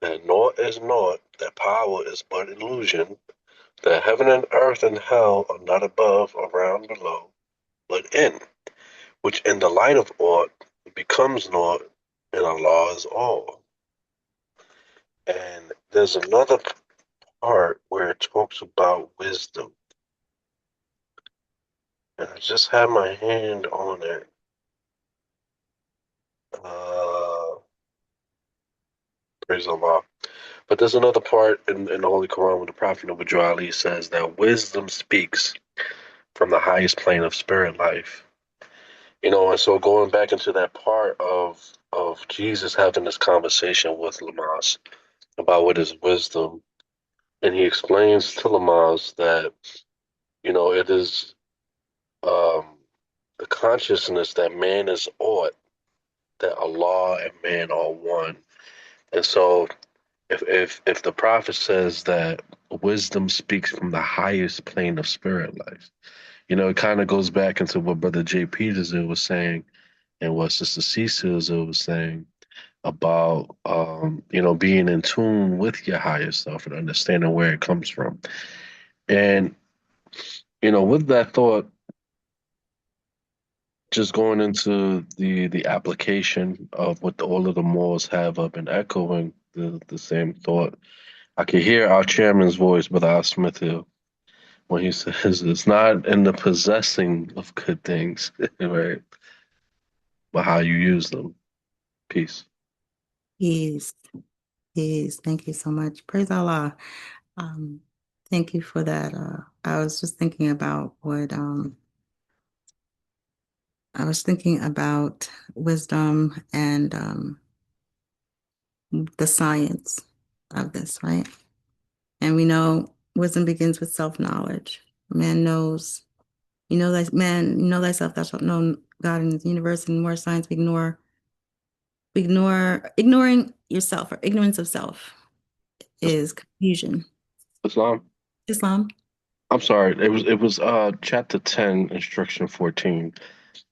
[SPEAKER 5] that naught is naught, that power is but illusion, that heaven and earth and hell are not above, around, below, but in, which in the light of aught becomes naught, and Allah is all. And there's another part where it talks about wisdom. And I just had my hand on it. Praise Allah. But there's another part in the Holy Quran where the Prophet Noble Ali says that wisdom speaks from the highest plane of spirit life. And so going back into that part of of Jesus having this conversation with Lamaze about what is wisdom. And he explains to Lamaze that, it is the consciousness that man is ought, that Allah and man are one. And so if the prophet says that wisdom speaks from the highest plane of spirit life, it kind of goes back into what Brother J. Peterson was saying and what Sister Cecil was saying about being in tune with your higher self and understanding where it comes from. And with that thought, just going into the application of what all of the Moors have been echoing the same thought. I can hear our chairman's voice, Brother Al Smith Hill, when he says it's not in the possessing of good things, right? But how you use them. Peace.
[SPEAKER 4] Peace. Peace. Thank you so much. Praise Allah. Thank you for that. I was just thinking about wisdom and the science of this, right? And we know wisdom begins with self-knowledge. Man knows, you know thyself, thou shalt know God in the universe, and more science we ignoring yourself, or ignorance of self is confusion. Islam.
[SPEAKER 5] I'm sorry. It was chapter 10, instruction 14,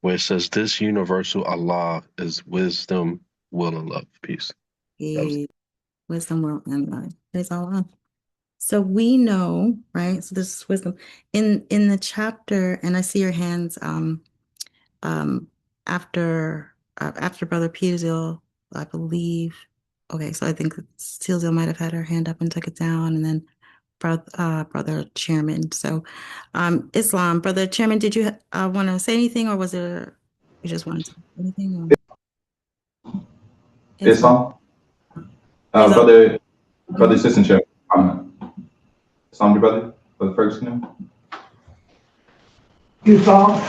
[SPEAKER 5] where it says this universal Allah is wisdom, will, and love. Peace.
[SPEAKER 4] Wisdom, will, and love. Praise Allah. So we know, right? So this is wisdom in the chapter, and I see your hands after Brother Petersil, I believe. Okay, so I think Steelzil might have had her hand up and took it down, and then Brother Chairman. So Islam, Brother Chairman, did you want to say anything, or was it you just wanted to say anything?
[SPEAKER 1] Islam. Brother Assistant Chair. Islam, your brother Ferguson.
[SPEAKER 12] Islam.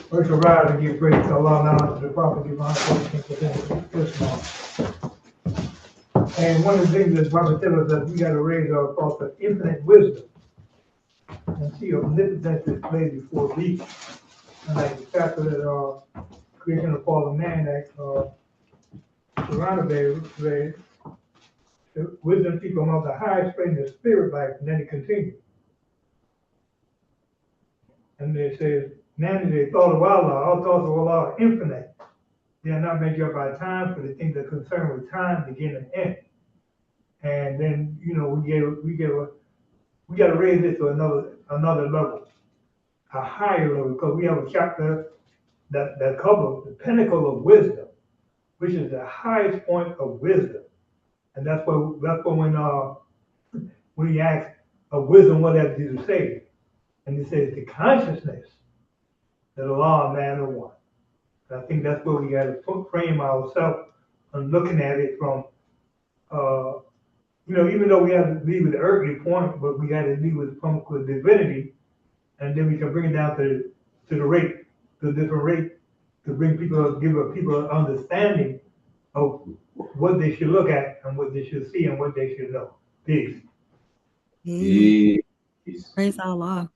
[SPEAKER 12] First of all, to give praise to Allah, now to the Prophet, divine Islam. And one of the things that the Prophet tells us that we got to raise our thoughts of infinite wisdom and see omnipotence displayed before thee. And like the chapter that creation of fallen man that Koran read, wisdom speaks among the highest plane of spirit life, and then it continues. And it says, now they thought of Allah, all thoughts of Allah are infinite. They are not measured up by time, for the things that concern with time begin and end. And then, we got to raise it to another level, a higher level, because we have a chapter that covers the pinnacle of wisdom, which is the highest point of wisdom. And that's when he asks of wisdom, what has Jesus said? And he says the consciousness that Allah and man are one. And I think that's where we got to frame ourselves and looking at it from, even though we have to leave with the earthly point, but we got to leave with divinity, and then we can bring it down to the rate, to a different rate, to give people an understanding of what they should look at and what they should see and what they should know. Peace.
[SPEAKER 4] Praise Allah.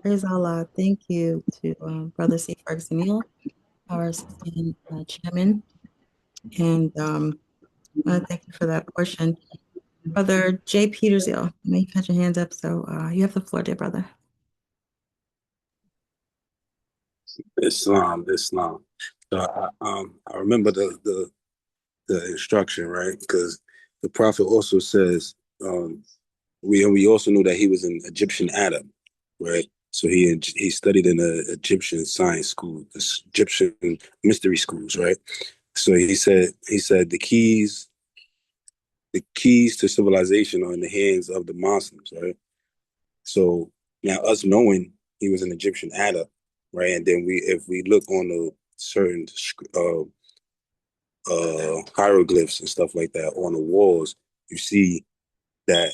[SPEAKER 4] Praise Allah. Thank you to Brother C. Ferguson Neal, our assistant chairman. And thank you for that portion. Brother J. Petersil, you may put your hands up, so you have the floor, dear brother.
[SPEAKER 7] Islam. So I remember the instruction, right? Because the Prophet also says we also know that he was an Egyptian Arab, right? So he studied in an Egyptian science school, Egyptian mystery schools, right? So he said the keys to civilization are in the hands of the Muslims, right? So now us knowing he was an Egyptian Arab, right? And then if we look on the certain hieroglyphs and stuff like that on the walls, you see that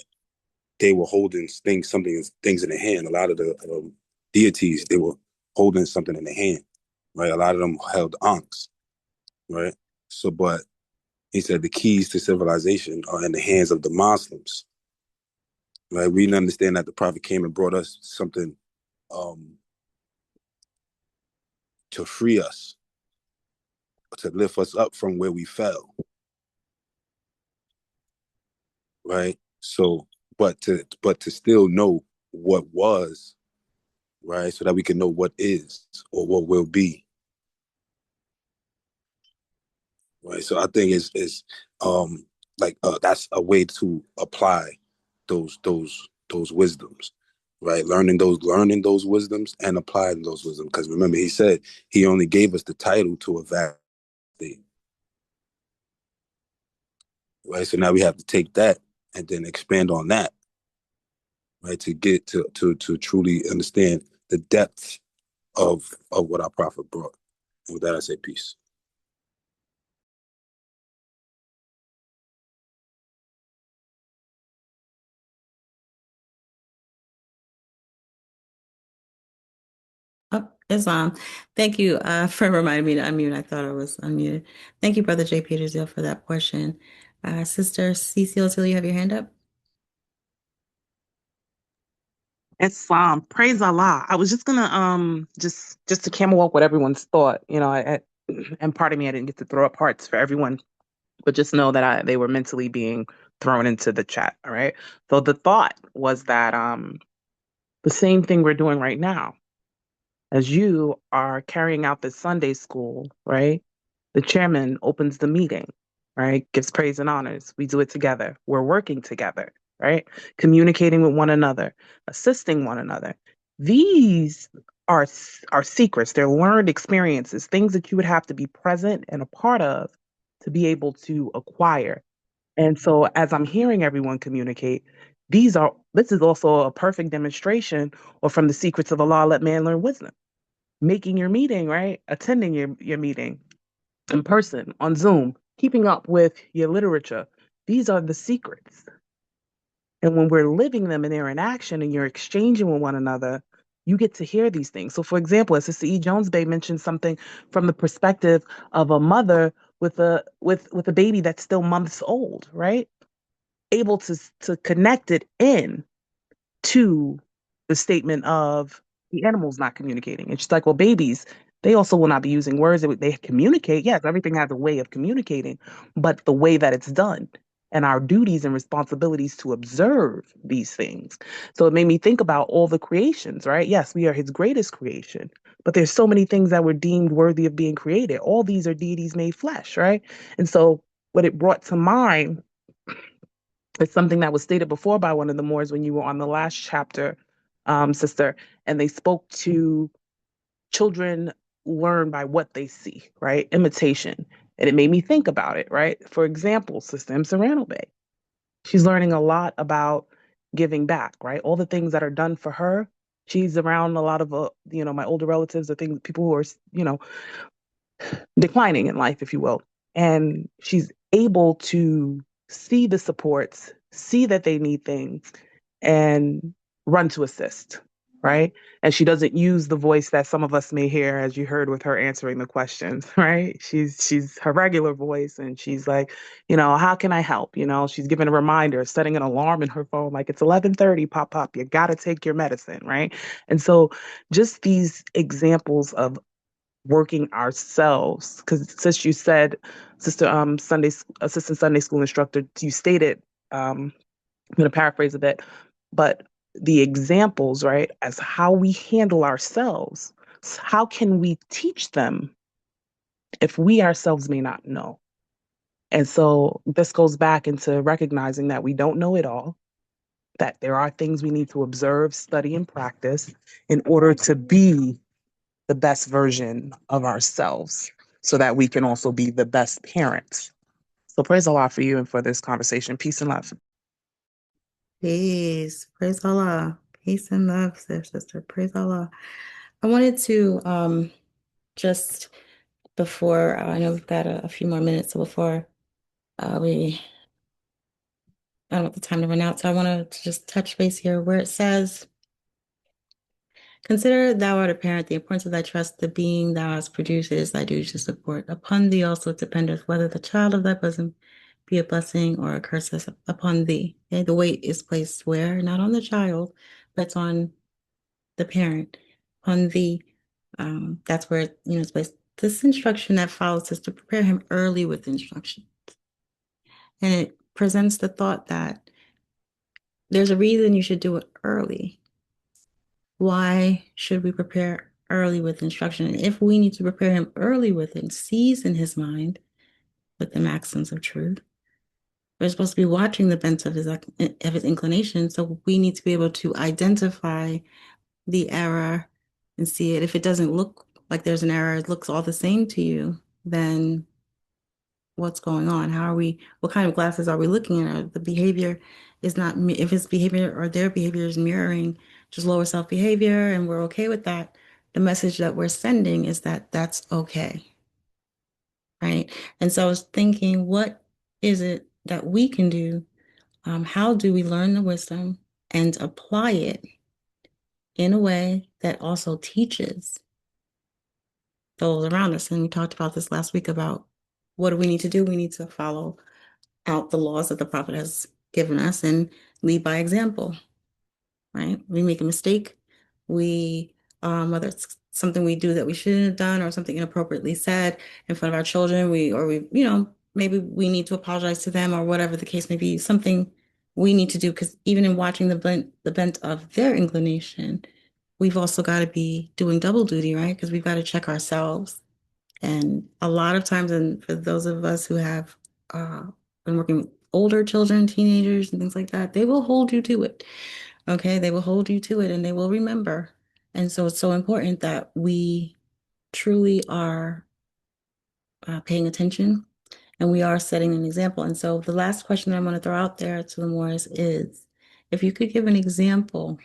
[SPEAKER 7] they were holding things in the hand. A lot of the deities, they were holding something in the hand, right? A lot of them held ankhs. right? So, but he said the keys to civilization are in the hands of the Muslims, right? We didn't understand that the Prophet came and brought us something um, to free us, to lift us up from where we fell, right? So, but to still know what was, right, so that we can know what is or what will be, right? So I think is like that's a way to apply those wisdoms, right? Learning those wisdoms and applying those wisdoms. Because remember, he said he only gave us the title to a vast state, right? So now we have to take that and then expand on that, right? To get to truly understand the depth of what our prophet brought. And with that, I say peace.
[SPEAKER 4] Oh, Islam. Thank you for reminding me to unmute. I thought I was unmuted. Thank you, Brother J. Petersil, for that portion. Sister Cecile, till you have your hand up.
[SPEAKER 3] Islam, praise Allah. I was just gonna just to camel walk what everyone's thought. And part of me, I didn't get to throw up hearts for everyone, but just know that they were mentally being thrown into the chat. All right. So the thought was that the same thing we're doing right now, as you are carrying out this Sunday school, right? The chairman opens the meeting, right? Gives praise and honors. We do it together. We're working together, right? Communicating with one another, assisting one another. These are secrets. They're learned experiences, things that you would have to be present and a part of to be able to acquire. And so as I'm hearing everyone communicate, this is also a perfect demonstration, or from the secrets of Allah, let man learn wisdom. Making your meeting, right? Attending your meeting in person, on Zoom, keeping up with your literature. These are the secrets. And when we're living them and they're in action and you're exchanging with one another, you get to hear these things. So, for example, as Sister E. Jones Bay mentioned something from the perspective of a mother with a baby that's still months old, right? Able to connect it in to the statement of the animals not communicating. It's just like, well, babies, they also will not be using words. They communicate. Yes, everything has a way of communicating, but the way that it's done and our duties and responsibilities to observe these things. So it made me think about all the creations, right? Yes, we are his greatest creation, but there's so many things that were deemed worthy of being created. All these are deities made flesh, right? And so what it brought to mind, it's something that was stated before by one of the Moors when you were on the last chapter, sister, and they spoke to children learn by what they see, right? Imitation. And it made me think about it, right? For example, Sister M. Serrano Bay, she's learning a lot about giving back, right? All the things that are done for her. She's around a lot of, my older relatives, the things, people who are, declining in life, if you will. And she's able to see the supports, see that they need things, and run to assist, right? And she doesn't use the voice that some of us may hear, as you heard with her answering the questions, right? She's her regular voice, and she's like, how can I help? She's giving a reminder, setting an alarm in her phone, like it's 11:30, pop pop, you got to take your medicine, right? And so, just these examples of working ourselves, because since you said, sister, assistant Sunday school instructor, you stated, I'm going to paraphrase a bit, but the examples, right, as how we handle ourselves, how can we teach them if we ourselves may not know? And so this goes back into recognizing that we don't know it all, that there are things we need to observe, study, and practice in order to be the best version of ourselves, so that we can also be the best parents. So praise Allah for you and for this conversation. Peace and love.
[SPEAKER 4] Peace. Praise Allah. Peace and love, sister. Praise Allah. I wanted to just before I know we've got a few more minutes, so before we I don't want the time to run out, so I want to just touch base here where it says, Consider thou art a parent, the importance of thy trust, the being thou hast produced, it is thy duty to support. Upon thee also it dependeth whether the child of thy bosom be a blessing or a curse upon thee. Okay? The weight is placed where? Not on the child, but it's on the parent, on thee. That's where it's placed. This instruction that follows is to prepare him early with instruction. And it presents the thought that there's a reason you should do it early. Why should we prepare early with instruction? And if we need to prepare him early with it, season his mind with the maxims of truth, we're supposed to be watching the bent of his inclination. So we need to be able to identify the error and see it. If it doesn't look like there's an error, it looks all the same to you, then what's going on? What kind of glasses are we looking at? The behavior is not, if his behavior or their behavior is mirroring just lower self behavior and we're okay with that, the message that we're sending is that that's okay. Right. And so I was thinking, what is it that we can do? How do we learn the wisdom and apply it in a way that also teaches those around us? And we talked about this last week about what do we need to do? We need to follow out the laws that the prophet has given us and lead by example, right? We make a mistake, whether it's something we do that we shouldn't have done or something inappropriately said in front of our children, maybe we need to apologize to them or whatever the case may be, something we need to do, because even in watching the bent of their inclination, we've also got to be doing double duty, right? Because we've got to check ourselves. And a lot of times, and for those of us who have been working with older children, teenagers, and things like that, they will hold you to it. Okay, they will hold you to it and they will remember. And so it's so important that we truly are paying attention and we are setting an example. And so the last question that I'm going to throw out there to the Moors is if you could give an example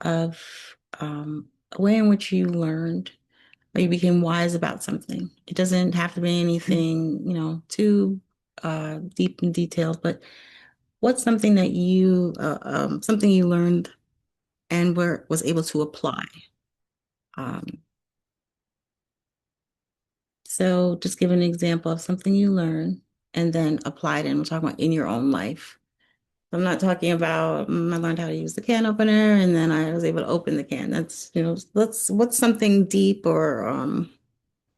[SPEAKER 4] of a way in which you learned or you became wise about something. It doesn't have to be anything, too deep and detailed, but what's something that something you learned and was able to apply? Um, so just give an example of something you learned and then applied it. And we're talking about in your own life. I'm not talking about I learned how to use the can opener and then I was able to open the can. That's, what's something deep or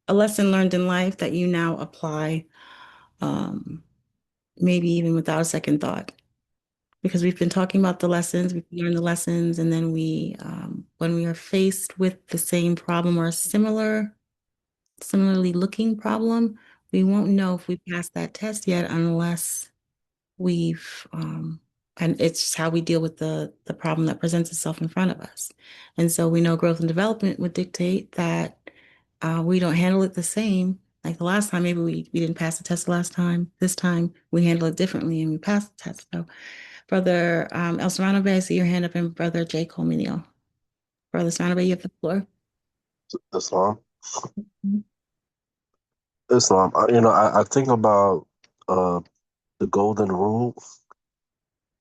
[SPEAKER 4] a lesson learned in life that you now apply, maybe even without a second thought. Because we've been talking about the lessons, we've learned the lessons, and then when we are faced with the same problem or a similarly looking problem, we won't know if we passed that test yet unless and it's just how we deal with the problem that presents itself in front of us. And so we know growth and development would dictate that we don't handle it the same. Like the last time, maybe we didn't pass the test last time. This time we handle it differently and we passed the test. So Brother El Serrano Bay, I see your hand up, and Brother J. Colmenio. Brother Serrano Bay, you have the floor.
[SPEAKER 5] Islam. Islam. I think about the golden rule,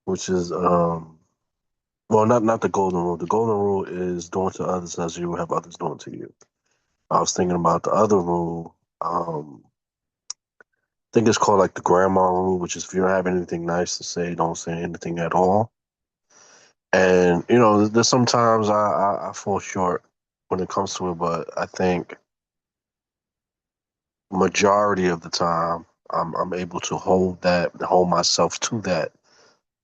[SPEAKER 5] which is well, not the golden rule. The golden rule is doing to others as you have others doing to you. I was thinking about the other rule. I think it's called like the grandma rule, which is if you don't have anything nice to say, don't say anything at all. And there's sometimes I fall short when it comes to it, but I think majority of the time I'm able to hold myself to that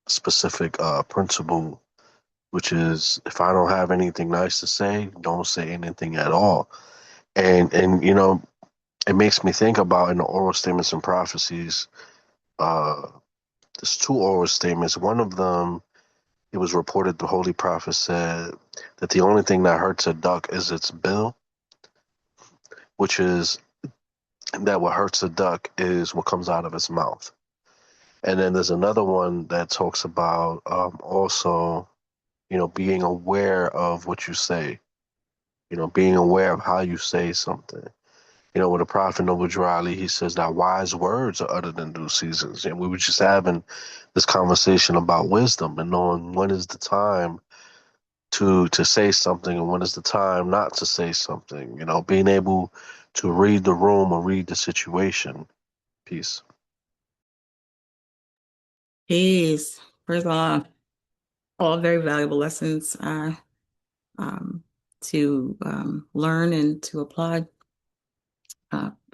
[SPEAKER 5] specific principle, which is if I don't have anything nice to say, don't say anything at all. And it makes me think about in the oral statements and prophecies, there's two oral statements. One of them, it was reported the Holy Prophet said that the only thing that hurts a duck is its bill, which is that what hurts a duck is what comes out of its mouth. And then there's another one that talks about also, being aware of what you say, being aware of how you say something. With the Prophet Noble Drew he says that wise words are uttered in due seasons. And we were just having this conversation about wisdom and knowing when is the time to say something and when is the time not to say something. You know, being able to read the room or read the situation. Peace.
[SPEAKER 4] Peace. Praise God. All very valuable lessons to learn and to apply.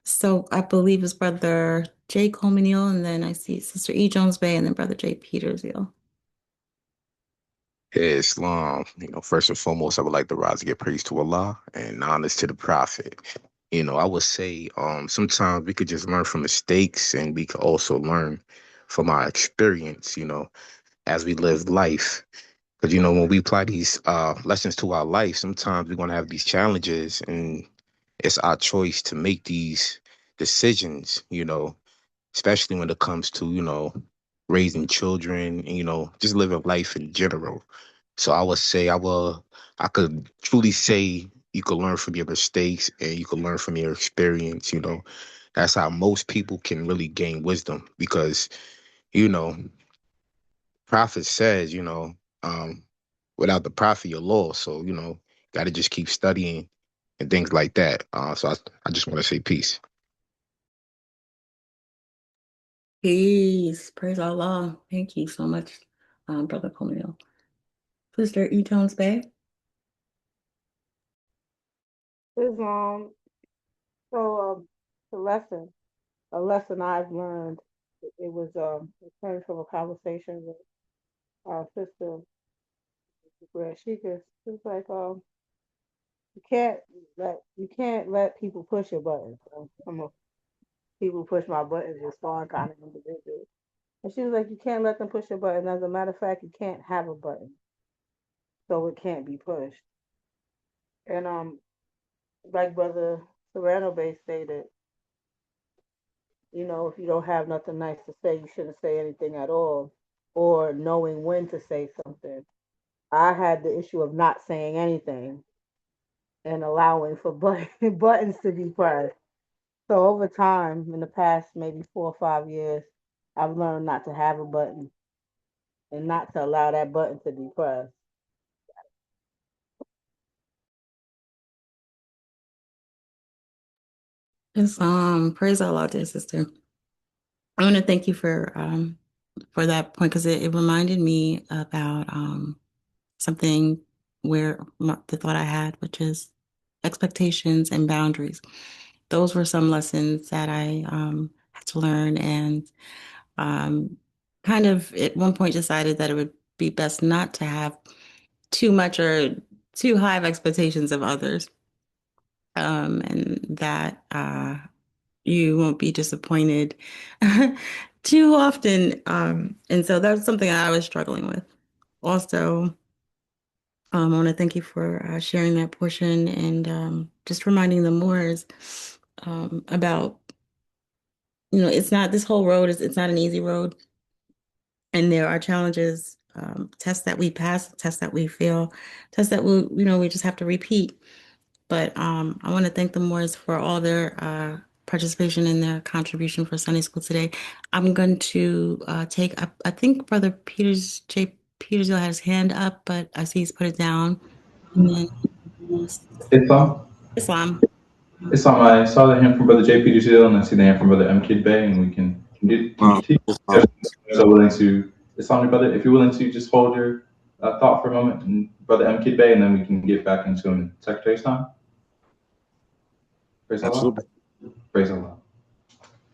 [SPEAKER 4] So I believe it's Brother Jay Coleman, and then I see Sister E. Jones Bay, and then Brother Jay Peters.
[SPEAKER 13] Yeah, Islam, first and foremost, I would like to rise to give praise to Allah and honors to the Prophet. I would say sometimes we could just learn from mistakes and we could also learn from our experience, as we live life. Because, when we apply these lessons to our life, sometimes we're going to have these challenges and it's our choice to make these decisions, especially when it comes to, raising children and, just living life in general. So I would say I could truly say you could learn from your mistakes and you could learn from your experience, That's how most people can really gain wisdom because, you know, prophet says, um, without the prophet you're lost. So, gotta just keep studying and things like that. So I just want to say peace.
[SPEAKER 4] Peace. Praise Allah. Thank you so much, Brother Coleman. Sister E. Jones Bay.
[SPEAKER 11] It's so the lesson, a lesson I've learned. It was it came from a conversation with our sister where she was like you can't let people push your buttons. So people push my buttons just fine kind of individual. And she was like, you can't let them push your button. As a matter of fact, you can't have a button, so it can't be pushed. And like Brother Serrano Bay stated, if you don't have nothing nice to say, you shouldn't say anything at all, or knowing when to say something. I had the issue of not saying anything and allowing for buttons to be pressed. So over time, in the past maybe 4 or 5 years, I've learned not to have a button and not to allow that button to be pressed.
[SPEAKER 4] Yes, praise Allah, dear sister. I want to thank you for that point because it reminded me about something where the thought I had, which is expectations and boundaries. Those were some lessons that I had to learn and kind of at one point decided that it would be best not to have too much or too high of expectations of others, and that you won't be disappointed too often. And so that's something I was struggling with. Also, I want to thank you for sharing that portion and just reminding the Moors about, it's not this whole road is it's not an easy road, and there are challenges, tests that we pass, tests that we fail, tests that we just have to repeat. But I want to thank the Moors for all their participation and their contribution for Sunday school today. I'm going to take up, I think Brother J. Petersville has his hand up, but I see he's put it down. And then
[SPEAKER 1] Islam.
[SPEAKER 4] Islam.
[SPEAKER 1] Islam, I saw the hand from Brother J. Peter Hill, and I see the hand from Brother M. Kid Bay, and we can continue. So willing to, Islam, brother, if you're willing to just hold your thought for a moment, and Brother M. Kid Bay, and then we can get back into Secretary's time. Praise Allah.
[SPEAKER 7] Absolutely.
[SPEAKER 1] Praise Allah.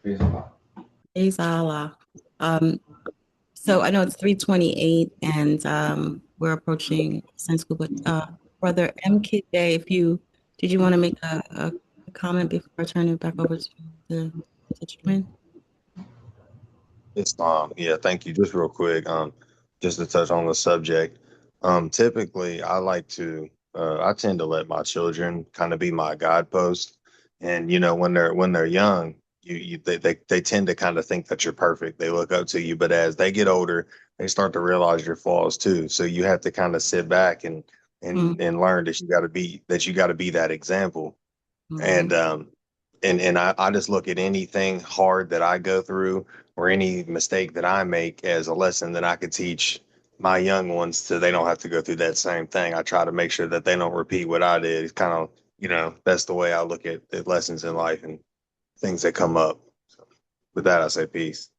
[SPEAKER 1] Praise Allah.
[SPEAKER 4] Praise Allah. So I know it's 3:28 and we're approaching Sunday school, but Brother M. Kid Day, did you want to make a comment before I turn it back over to the gentleman?
[SPEAKER 8] Islam. Yeah, thank you. Just real quick, just to touch on the subject. Typically, I tend to let my children kind of be my guidepost, and when they're young, they tend to kind of think that you're perfect. They look up to you, but as they get older, they start to realize your flaws too. So you have to kind of sit back and and learn that you got to be that example. And I just look at anything hard that I go through or any mistake that I make as a lesson that I could teach my young ones so they don't have to go through that same thing. I try to make sure that they don't repeat what I did. It's kind of, that's the way I look at the lessons in life and things that come up. So with that, I say peace.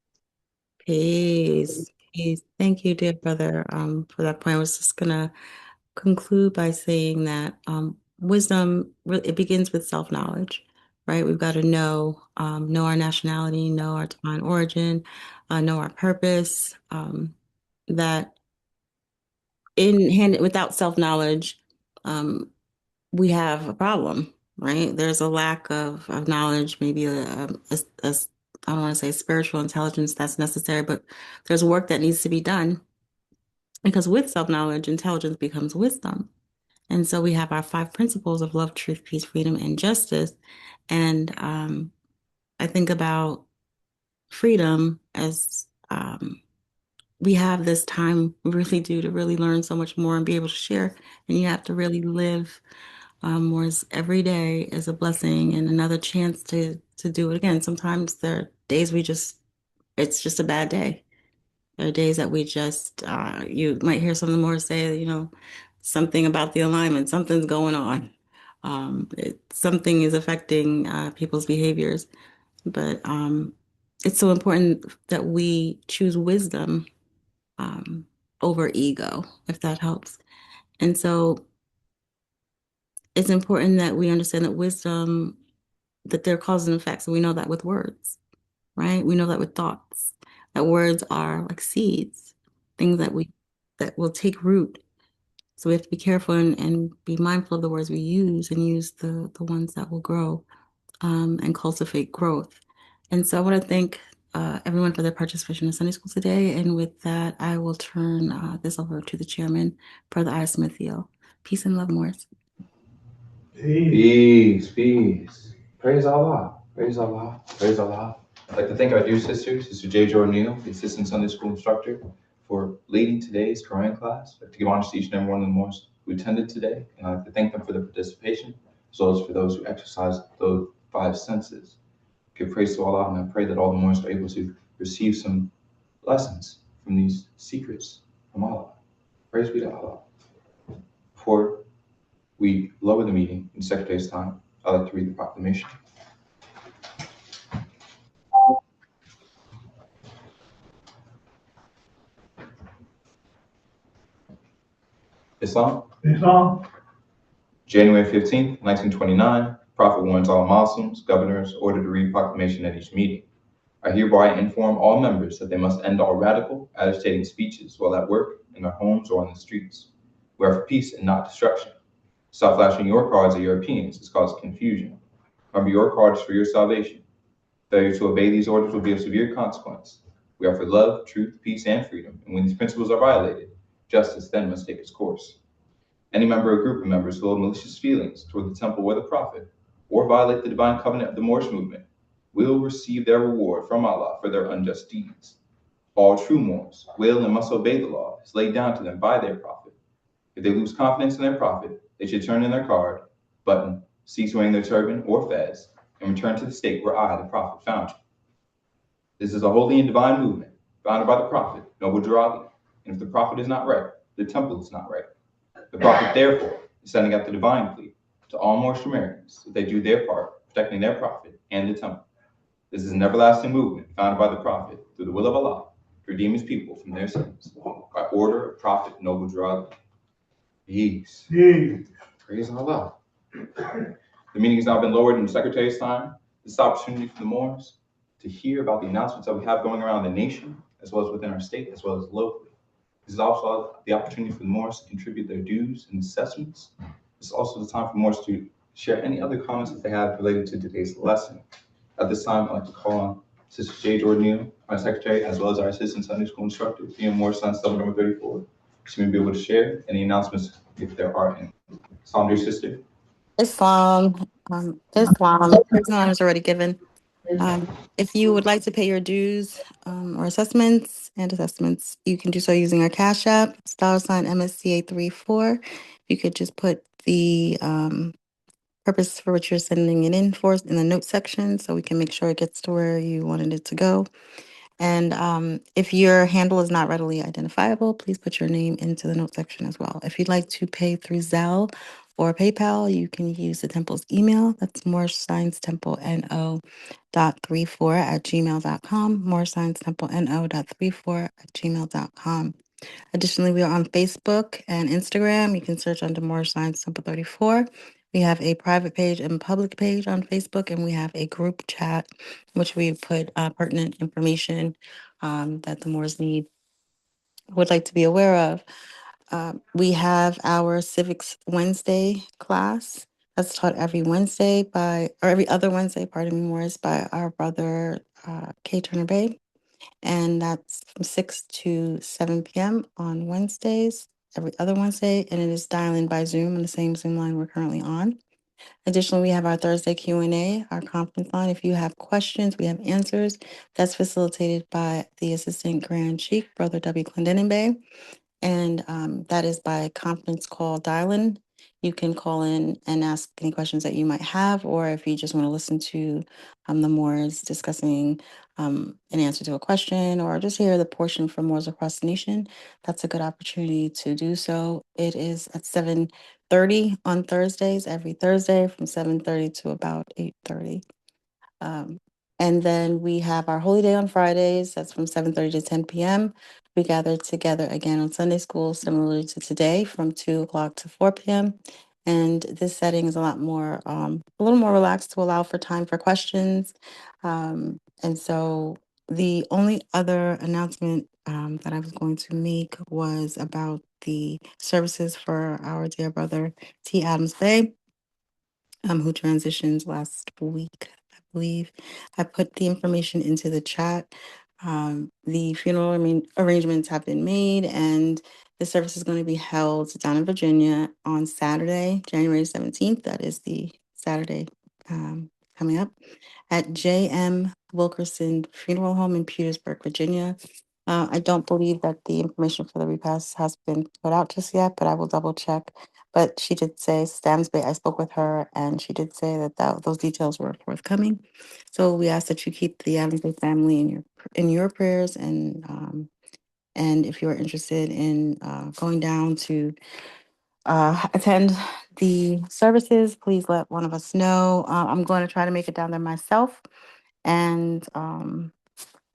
[SPEAKER 4] Peace. Peace. Thank you, dear brother, for that point. I was just gonna conclude by saying that wisdom it begins with self-knowledge, right? We've got to know our nationality, know our divine origin, know our purpose. That in hand without self-knowledge, we have a problem, right? There's a lack of knowledge, maybe I don't want to say spiritual intelligence that's necessary, but there's work that needs to be done because with self-knowledge, intelligence becomes wisdom. And so we have our 5 principles of love, truth, peace, freedom, and justice. And I think about freedom as we have this time, we really do, to really learn so much more and be able to share. And you have to really live more as every day is a blessing and another chance to do it again. Sometimes there are days it's just a bad day. There are days that we just, you might hear some of the more say, something about the alignment, something's going on. Something is affecting people's behaviors. But it's so important that we choose wisdom over ego, if that helps. And so it's important that we understand that wisdom, that there are causes and effects. And we know that with words, right? We know that with thoughts, that words are like seeds, things that will take root. So we have to be careful and be mindful of the words we use and use the ones that will grow and cultivate growth. And so I want to thank everyone for their participation in Sunday school today. And with that, I will turn this over to the chairman, Brother I. Smith. Peace and love, Morris.
[SPEAKER 1] Peace, peace. Praise Allah. Praise Allah. Praise Allah. I'd like to thank our dear sister, Sister J. Jordan Neal, the assistant Sunday school instructor, for leading today's Koran class. I'd like to give honor to each and every one of the Moors who attended today, and I'd like to thank them for their participation, as well as for those who exercised those 5 senses. Give praise to Allah, and I pray that all the Moors are able to receive some lessons from these secrets from Allah. Praise be to Allah. Before we lower the meeting in Secretary's time, I'd like to read the proclamation. Islam, January 15th, 1929, Prophet warns all Muslims, governors, ordered to read proclamation at each meeting. I hereby inform all members that they must end all radical, agitating speeches while at work, in their homes, or on the streets. We are for peace and not destruction. Stop flashing your cards at Europeans. This causes confusion. Remember, your card is for your salvation. Failure to obey these orders will be of severe consequence. We are for love, truth, peace, and freedom, and when these principles are violated, justice then must take its course. Any member or group of members who hold malicious feelings toward the temple or the prophet, or violate the divine covenant of the Moorish movement, will receive their reward from Allah for their unjust deeds. All true Moors will and must obey the law as laid down to them by their prophet. If they lose confidence in their prophet, they should turn in their card, button, cease wearing their turban or fez, and return to the state where I, the prophet, found you. This is a holy and divine movement, founded by the prophet, Noble Durali, and if the prophet is not right, the temple is not right. The prophet, therefore, is sending out the divine plea to all Moorish Americans that they do their part, protecting their prophet and the temple. This is an everlasting movement founded by the prophet, through the will of Allah, to redeem his people from their sins, by order of Prophet Noble Durali. Peace. Praise Allah. The meeting has now been lowered in the Secretary's time. This is an opportunity for the Moors to hear about the announcements that we have going around the nation, as well as within our state, as well as locally. This is also the opportunity for the Moors to contribute their dues and assessments. This is also the time for Moors to share any other comments that they have related to today's lesson. At this time, I'd like to call on Sister J. Jordan Neal, our secretary, as well as our assistant Sunday school instructor, Ian Moore, son, cell number 34. She may be able to share any announcements if there are any. Salam, dear sister.
[SPEAKER 4] Islam, Praise and honor is already given. If you would like to pay your dues or assessments, you can do so using our Cash App, $MSCA34. You could just put the purpose for which you're sending it in for in the note section so we can make sure it gets to where you wanted it to go. And if your handle is not readily identifiable, please put your name into the note section as well. If you'd like to pay through Zelle or PayPal, you can use the temple's email. That's moresciencetempleno.34@gmail.com. moresciencetempleno.34@gmail.com. Additionally, we are on Facebook and Instagram. You can search under More Science Temple 34. We have a private page and public page on Facebook, and we have a group chat, which we put pertinent information that the Moors need would like to be aware of. We have our Civics Wednesday class that's taught every Wednesday or every other Wednesday, pardon me, Morris, by our brother K. Turner Bay. And that's from 6 to 7 p.m. on Wednesdays, every other Wednesday, and it is dial-in by Zoom on the same Zoom line we're currently on. Additionally, we have our Thursday Q&A, our conference line. If you have questions, we have answers. That's facilitated by the Assistant Grand Sheikh, Brother W. Clendenin Bay. And that is by conference call dial-in. You can call in and ask any questions that you might have, or if you just want to listen to the Moors discussing an answer to a question, or just hear the portion from Moors across the nation, that's a good opportunity to do so. It is at 7:30 on Thursdays, every Thursday from 7:30 to about 8:30. And then we have our Holy Day on Fridays. That's from 7:30 to 10 p.m. We gather together again on Sunday school, similarly to today, from 2 o'clock to 4 p.m. And this setting is a little more relaxed to allow for time for questions. And so the only other announcement that I was going to make was about the services for our dear brother T. Adams Bay, who transitioned last week, I believe. I put the information into the chat. The funeral arrangements have been made, and the service is going to be held down in Virginia on Saturday, January 17th. That is the Saturday coming up at J.M. Wilkerson Funeral Home in Petersburg, Virginia. I don't believe that the information for the repast has been put out just yet, but I will double check. But she did say, Stamsby, I spoke with her, and she did say that those details were forthcoming. So we ask that you keep the Adams Bay family in your prayers, and if you are interested in going down to attend the services, please let one of us know. I'm going to try to make it down there myself, and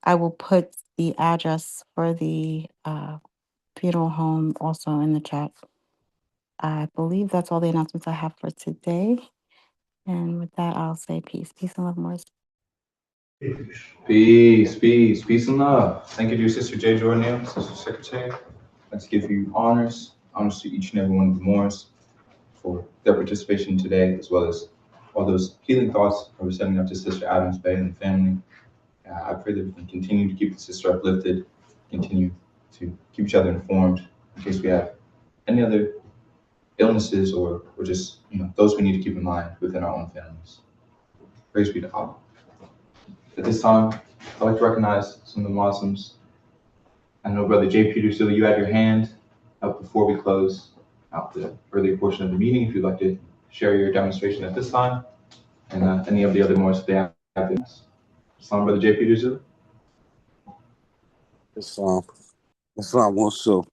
[SPEAKER 4] I will put the address for the funeral home also in the chat. I believe that's all the announcements I have for today. And with that, I'll say peace. Peace and love, Morris.
[SPEAKER 1] Peace and love. Thank you to your sister J. Jordan, sister secretary. Let's give you honors to each and every one of the Moors for their participation today, as well as all those healing thoughts that we're sending up to Sister Adams Bay and the family. I pray that we can continue to keep the sister uplifted, continue to keep each other informed in case we have any other illnesses or just those we need to keep in mind within our own families. Praise be to Allah. At this time, I'd like to recognize some of the Muslims. I know Brother J. Peter, so you had your hand up before we close out the earlier portion of the meeting. If you'd like to share your demonstration at this time, and any of the other Moors they have this. Islam, Brother J. Peter Zoo.
[SPEAKER 7] Islam also.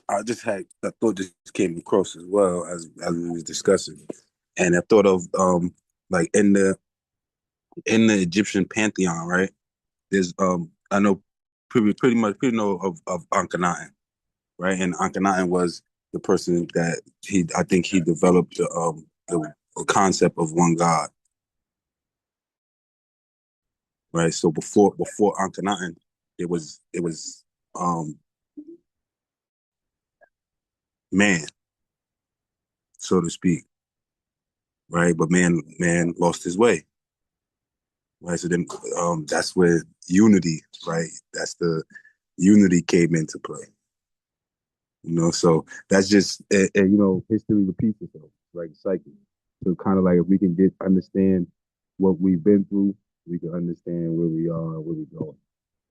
[SPEAKER 7] I just had that thought just came across as well as we was discussing, and I thought of like in the Egyptian pantheon, right? There's I know pretty much know of Akhenaten, right? And Akhenaten was the person that I think he developed the concept of one God, right? So before Akhenaten, it was man, so to speak, right? But man lost his way, right? So then that's where unity, right? That's the unity came into play. So that's just and history repeats itself, like a cycle. So kind of like if we can understand what we've been through, we can understand where we are, where we're going.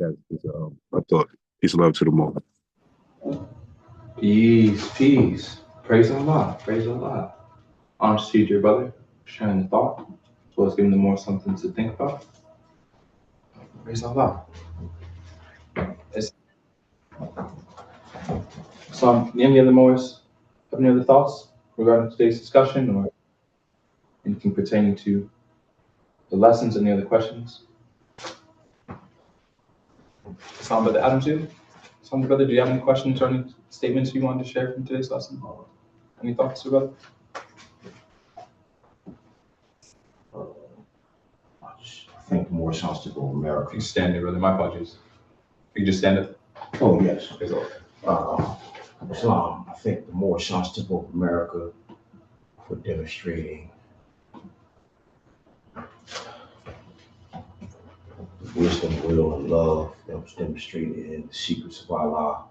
[SPEAKER 7] That's just I thought. Peace and love to the moment.
[SPEAKER 1] Peace. Praise Allah. Praise Allah. Honors to you, dear brother, sharing the thought, as well as giving them more something to think about. Praise Allah. So, any other Moors have any other thoughts regarding today's discussion or anything pertaining to the lessons? Any other questions? Some Brother Adams, some brother, do you have any questions or any statements you wanted to share from today's lesson? Any thoughts, brother?
[SPEAKER 10] I think the more sensible America.
[SPEAKER 1] You stand there, brother. My apologies. You just stand up.
[SPEAKER 10] Oh, yes.
[SPEAKER 1] Okay, so,
[SPEAKER 10] Islam, I think the more sensible America for demonstrating wisdom, will, and love that was demonstrated in the secrets of Allah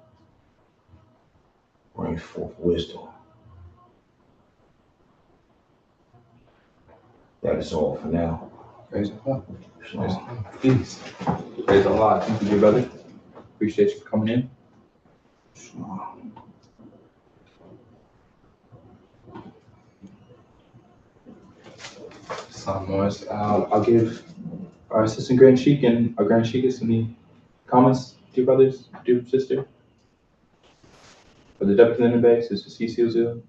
[SPEAKER 10] bring forth wisdom. That is all for now.
[SPEAKER 1] praise Allah. Peace. Praise Allah. Thank you, dear brother. Appreciate you for coming in. Some Moors. I'll give our assistant Grand Sheik and our Grand Sheikess any comments, dear brothers, dear sister. For the Deputy Linden Bay, Sister Cecile Zil.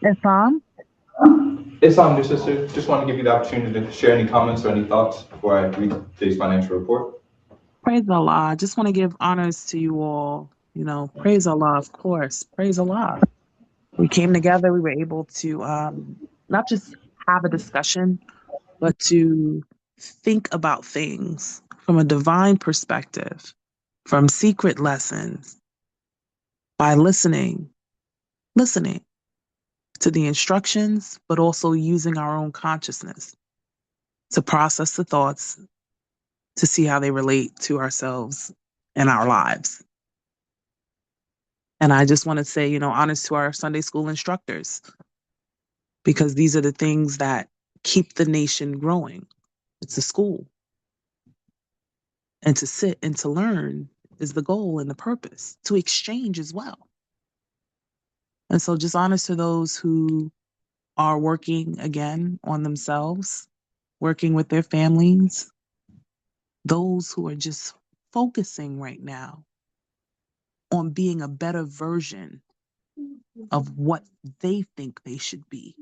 [SPEAKER 3] Islam?
[SPEAKER 1] Islam, dear sister, just want to give you the opportunity to share any comments or any thoughts before I read today's financial report.
[SPEAKER 3] Praise Allah. I just want to give honors to you all. You know, praise Allah, of course. Praise Allah. We came together. We were able to not just have a discussion, but to think about things from a divine perspective, from secret lessons, by listening to the instructions, but also using our own consciousness to process the thoughts, to see how they relate to ourselves and our lives. And I just want to say, you know, honors to our Sunday school instructors, because these are the things that keep the nation growing. It's a school. And to sit and to learn is the goal and the purpose, to exchange as well. And so just honors to those who are working again on themselves, working with their families, those who are just focusing right now on being a better version of what they think they should be.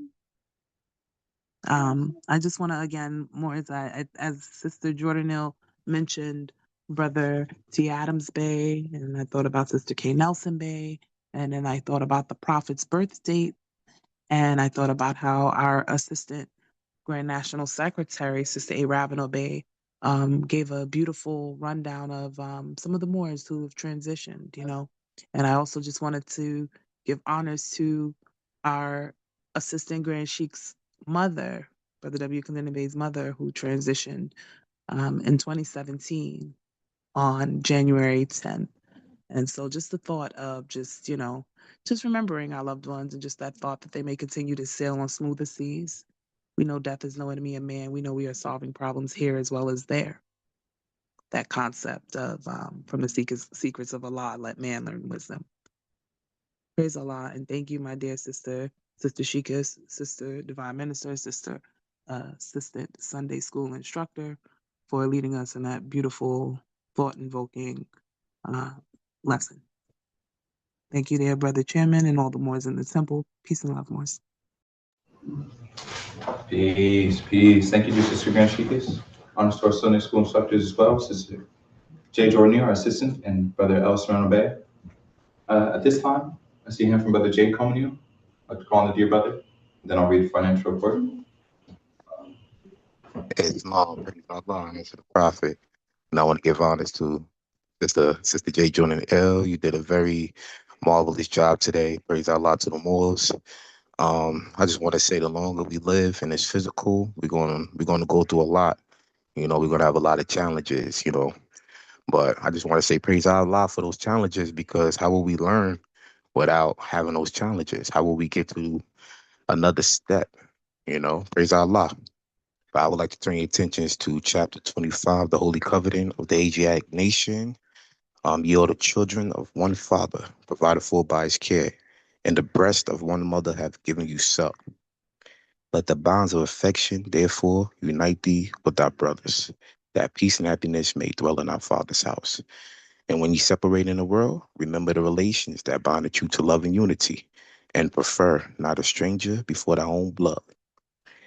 [SPEAKER 3] I just want to, again, more as Sister Jordanil mentioned, Brother T. Adams Bay, and I thought about Sister K. Nelson Bay, and then I thought about the Prophet's birth date, and I thought about how our Assistant Grand National Secretary, Sister A. Ravenel Bay, gave a beautiful rundown of some of the Moors who have transitioned, you know. And I also just wanted to give honors to our Assistant Grand Sheik's mother, Brother W. Kalina Bay's mother, who transitioned in 2017 on January 10th. And so just the thought of just, you know, just remembering our loved ones and just that thought that they may continue to sail on smoother seas. We know death is no enemy of man. We know we are solving problems here as well as there. That concept of from the secrets of Allah, let man learn wisdom. Praise Allah, and thank you, my dear sister, Sister Shikas, Sister Divine Minister, Sister Assistant Sunday School Instructor, for leading us in that beautiful thought-invoking lesson. Thank you, dear Brother Chairman, and all the Moors in the temple. Peace and love, Moors.
[SPEAKER 1] Peace, peace. Thank you, dear Sister Grand Sheikess. Honors to our Sunday school instructors as well, Sister J. Jordan, our assistant, and Brother El Serrano Bay. At this time, I see a hand from Brother Jay Comenu. I'd like to call on the dear brother. Then I'll read the financial report.
[SPEAKER 13] Islam, praise Allah, and to the Prophet. And I want to give honors to Sister J. Jordan L. You did a very marvelous job today. Praise Allah to the Moors. I just want to say the longer we live in this physical, we're gonna go through a lot. You know, we're gonna have a lot of challenges, you know. But I just want to say praise Allah for those challenges, because how will we learn without having those challenges? How will we get to another step? You know, praise Allah. But I would like to turn your attentions to chapter 25, the Holy Covenant of the Asiatic Nation. Ye are the children of one father, provided for by his care, and the breast of one mother have given you suck. Let the bonds of affection, therefore, unite thee with thy brothers, that peace and happiness may dwell in our Father's house. And when you separate in the world, remember the relations that bonded you to love and unity, and prefer not a stranger before thy own blood.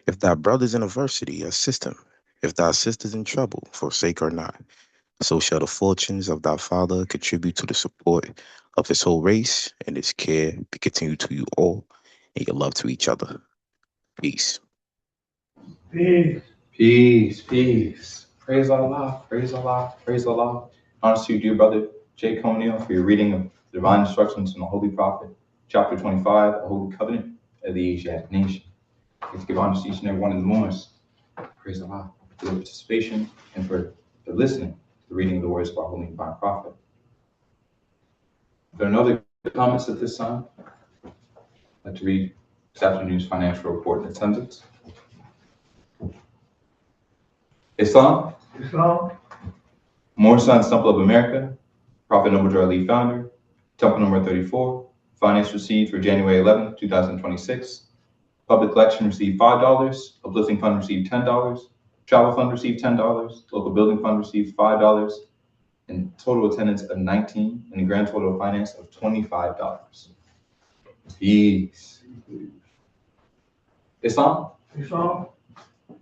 [SPEAKER 13] If thy brother's in adversity, assist him. If thy sister's in trouble, forsake her not. So shall the fortunes of thy father contribute to the support of his whole race, and his care be continued to you all, and your love to each other. Peace.
[SPEAKER 12] Peace.
[SPEAKER 1] Peace, peace. Praise Allah, praise Allah, praise Allah. Honor to you, dear brother Jay Conneal, for your reading of the divine instructions from the Holy Prophet, chapter 25, the Holy Covenant of the Asiatic nation. Let's give honor to each and every one of the Moors. Praise Allah for their participation and for listening to the reading of the words of our Holy Divine Prophet. If there are no other comments at this time, I'd like to read this afternoon's financial report in attendance. Islam, Moore Sons Temple of America, Prophet Noble Drew Ali founder, Temple number 34, finance received for January 11, 2026. Public collection received $5, uplifting fund received $10, travel fund received $10, local building fund received $5, and total attendance of 19, and a grand total of finance of $25. Peace. Islam, you've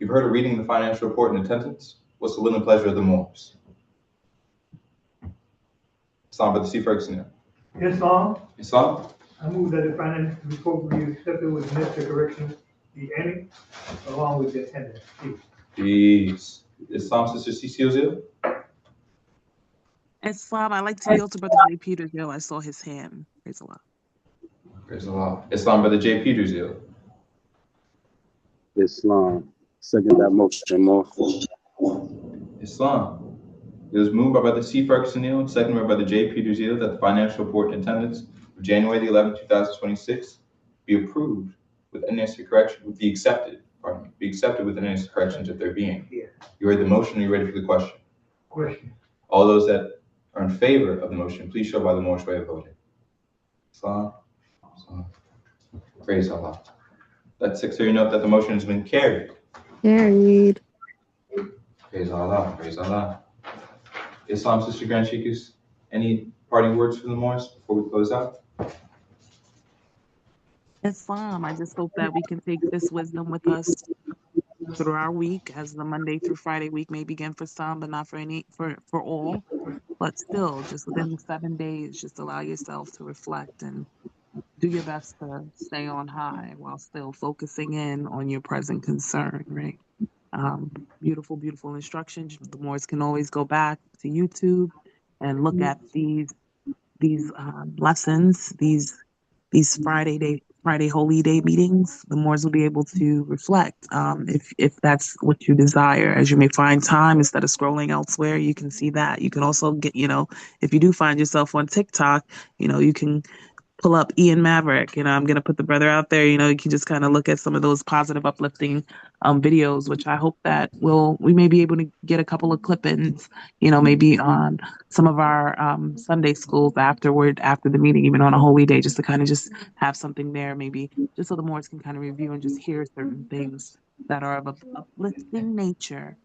[SPEAKER 1] heard a reading of the financial report in attendance. What's the will and pleasure of the Moors? Islam, Brother C. Ferguson. Islam.
[SPEAKER 12] I move that the finance report be accepted with necessary corrections, the ending, along with the attendance.
[SPEAKER 1] Peace. Islam, Sister C.C. Ozil.
[SPEAKER 3] Islam, I'd like to yield to Brother J. Peters. Yo, I saw his hand. Praise Allah.
[SPEAKER 1] Praise Allah. Islam, Brother J. Peters. Yo.
[SPEAKER 7] Islam. Second that motion, more.
[SPEAKER 1] Islam. It was moved by Brother C. Ferguson Neal and seconded by Brother J. Peters Neal that the financial report in attendance of January the 11th, 2026 be approved with unnecessary correction, be accepted with unnecessary corrections if there being. You heard the motion. Are you ready for the question? All those that are in favor of the motion, please show by the Moorish way of voting. Islam. Praise Allah. Let Secretary note that the motion has been carried.
[SPEAKER 4] Carried.
[SPEAKER 1] Praise Allah. Praise Allah. Islam, Sister Grand Shikus, any parting words from the Moors before we close out?
[SPEAKER 3] Islam, I just hope that we can take this wisdom with us through our week, as the Monday through Friday week may begin for some, but not for all. But still, just within the 7 days, just allow yourself to reflect and do your best to stay on high while still focusing in on your present concern, right? Beautiful, beautiful instructions. The Moors can always go back to YouTube and look at these lessons, these Friday Holy Day meetings. The Moors will be able to reflect, if that's what you desire. As you may find time instead of scrolling elsewhere, you can see that. You can also get, if you do find yourself on TikTok, you can pull up Ian Maverick. I'm going to put the brother out there. You can just kind of look at some of those positive, uplifting videos, which I hope that we may be able to get a couple of clip-ins, maybe on some of our Sunday schools after the meeting, even on a holy day, just to kind of just have something there, maybe just so the Moors can kind of review and just hear certain things that are of uplifting nature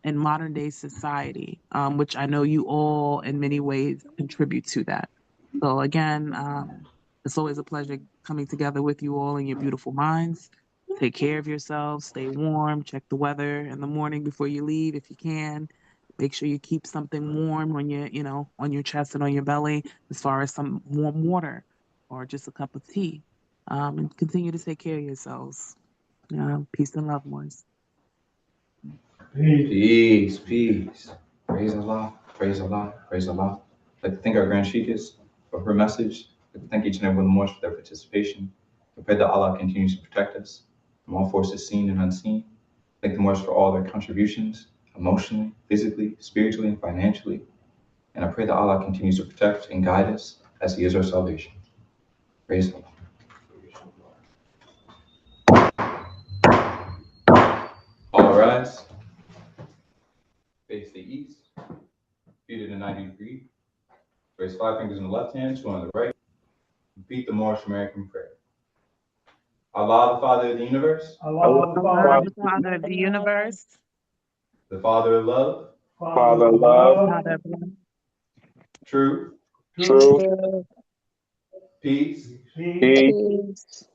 [SPEAKER 3] in modern day society, which I know you all in many ways contribute to that. So again, it's always a pleasure coming together with you all in your beautiful minds. Take care of yourselves, stay warm, check the weather in the morning before you leave if you can. Make sure you keep something warm on your chest and on your belly, as far as some warm water or just a cup of tea. And continue to take care of yourselves. Peace and love, Moors.
[SPEAKER 1] Peace, peace. Praise Allah, praise Allah, praise Allah. I'd like to thank our Grand Sheikhs for her message. I'd like to thank each and every one of the Moors for their participation. I pray that Allah continues to protect us from all forces seen and unseen. Thank the Moors for all their contributions, emotionally, physically, spiritually, and financially. And I pray that Allah continues to protect and guide us as He is our salvation. Praise Allah. All rise. Face the east. Feet at a 90 degree. Raise 5 fingers in the left hand, 2 on the right. Repeat the Moorish American prayer. Allah, the Father of the universe.
[SPEAKER 3] Allah, the Father of the universe.
[SPEAKER 1] The Father of love.
[SPEAKER 12] Father of love,
[SPEAKER 3] God of love,
[SPEAKER 1] truth,
[SPEAKER 3] truth,
[SPEAKER 6] Truth,
[SPEAKER 1] peace,
[SPEAKER 12] peace,
[SPEAKER 6] peace,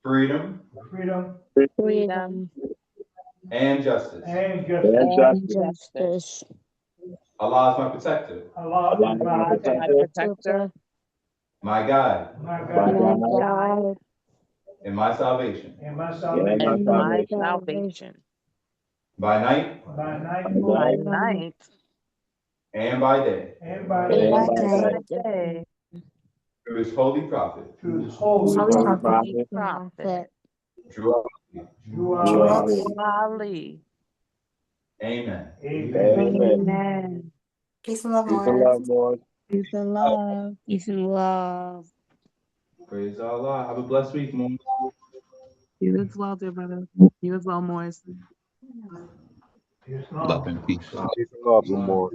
[SPEAKER 1] freedom,
[SPEAKER 12] freedom,
[SPEAKER 3] freedom,
[SPEAKER 6] freedom,
[SPEAKER 1] and justice.
[SPEAKER 12] and justice.
[SPEAKER 6] and
[SPEAKER 3] justice.
[SPEAKER 6] justice.
[SPEAKER 1] Allah is my protector,
[SPEAKER 12] Allah is my
[SPEAKER 3] God is my
[SPEAKER 12] protector,
[SPEAKER 3] protector,
[SPEAKER 1] my guide,
[SPEAKER 12] my
[SPEAKER 6] My
[SPEAKER 12] God,
[SPEAKER 6] God,
[SPEAKER 1] and my salvation.
[SPEAKER 12] and my salvation.
[SPEAKER 3] and
[SPEAKER 6] my
[SPEAKER 3] my
[SPEAKER 6] salvation.
[SPEAKER 3] salvation.
[SPEAKER 1] By night
[SPEAKER 12] By night
[SPEAKER 3] By
[SPEAKER 6] By
[SPEAKER 3] night
[SPEAKER 1] and by day.
[SPEAKER 12] and by
[SPEAKER 6] and
[SPEAKER 12] day,
[SPEAKER 6] by
[SPEAKER 3] and by
[SPEAKER 6] day.
[SPEAKER 3] day.
[SPEAKER 1] Through his holy prophet,
[SPEAKER 12] through His holy
[SPEAKER 6] Holy
[SPEAKER 12] prophet,
[SPEAKER 3] Holy
[SPEAKER 6] prophet.
[SPEAKER 3] prophet,
[SPEAKER 1] Drew Ali.
[SPEAKER 12] through our
[SPEAKER 3] Drew Ali.
[SPEAKER 1] Amen.
[SPEAKER 12] Amen.
[SPEAKER 6] Amen.
[SPEAKER 4] Peace and love, more.
[SPEAKER 6] Peace and love. Peace and love.
[SPEAKER 1] Praise Allah. Have a blessed week, Mom.
[SPEAKER 3] You as well, dear brother. You as well, Morris.
[SPEAKER 12] Islam.
[SPEAKER 14] Love and peace.
[SPEAKER 5] Peace and love, more.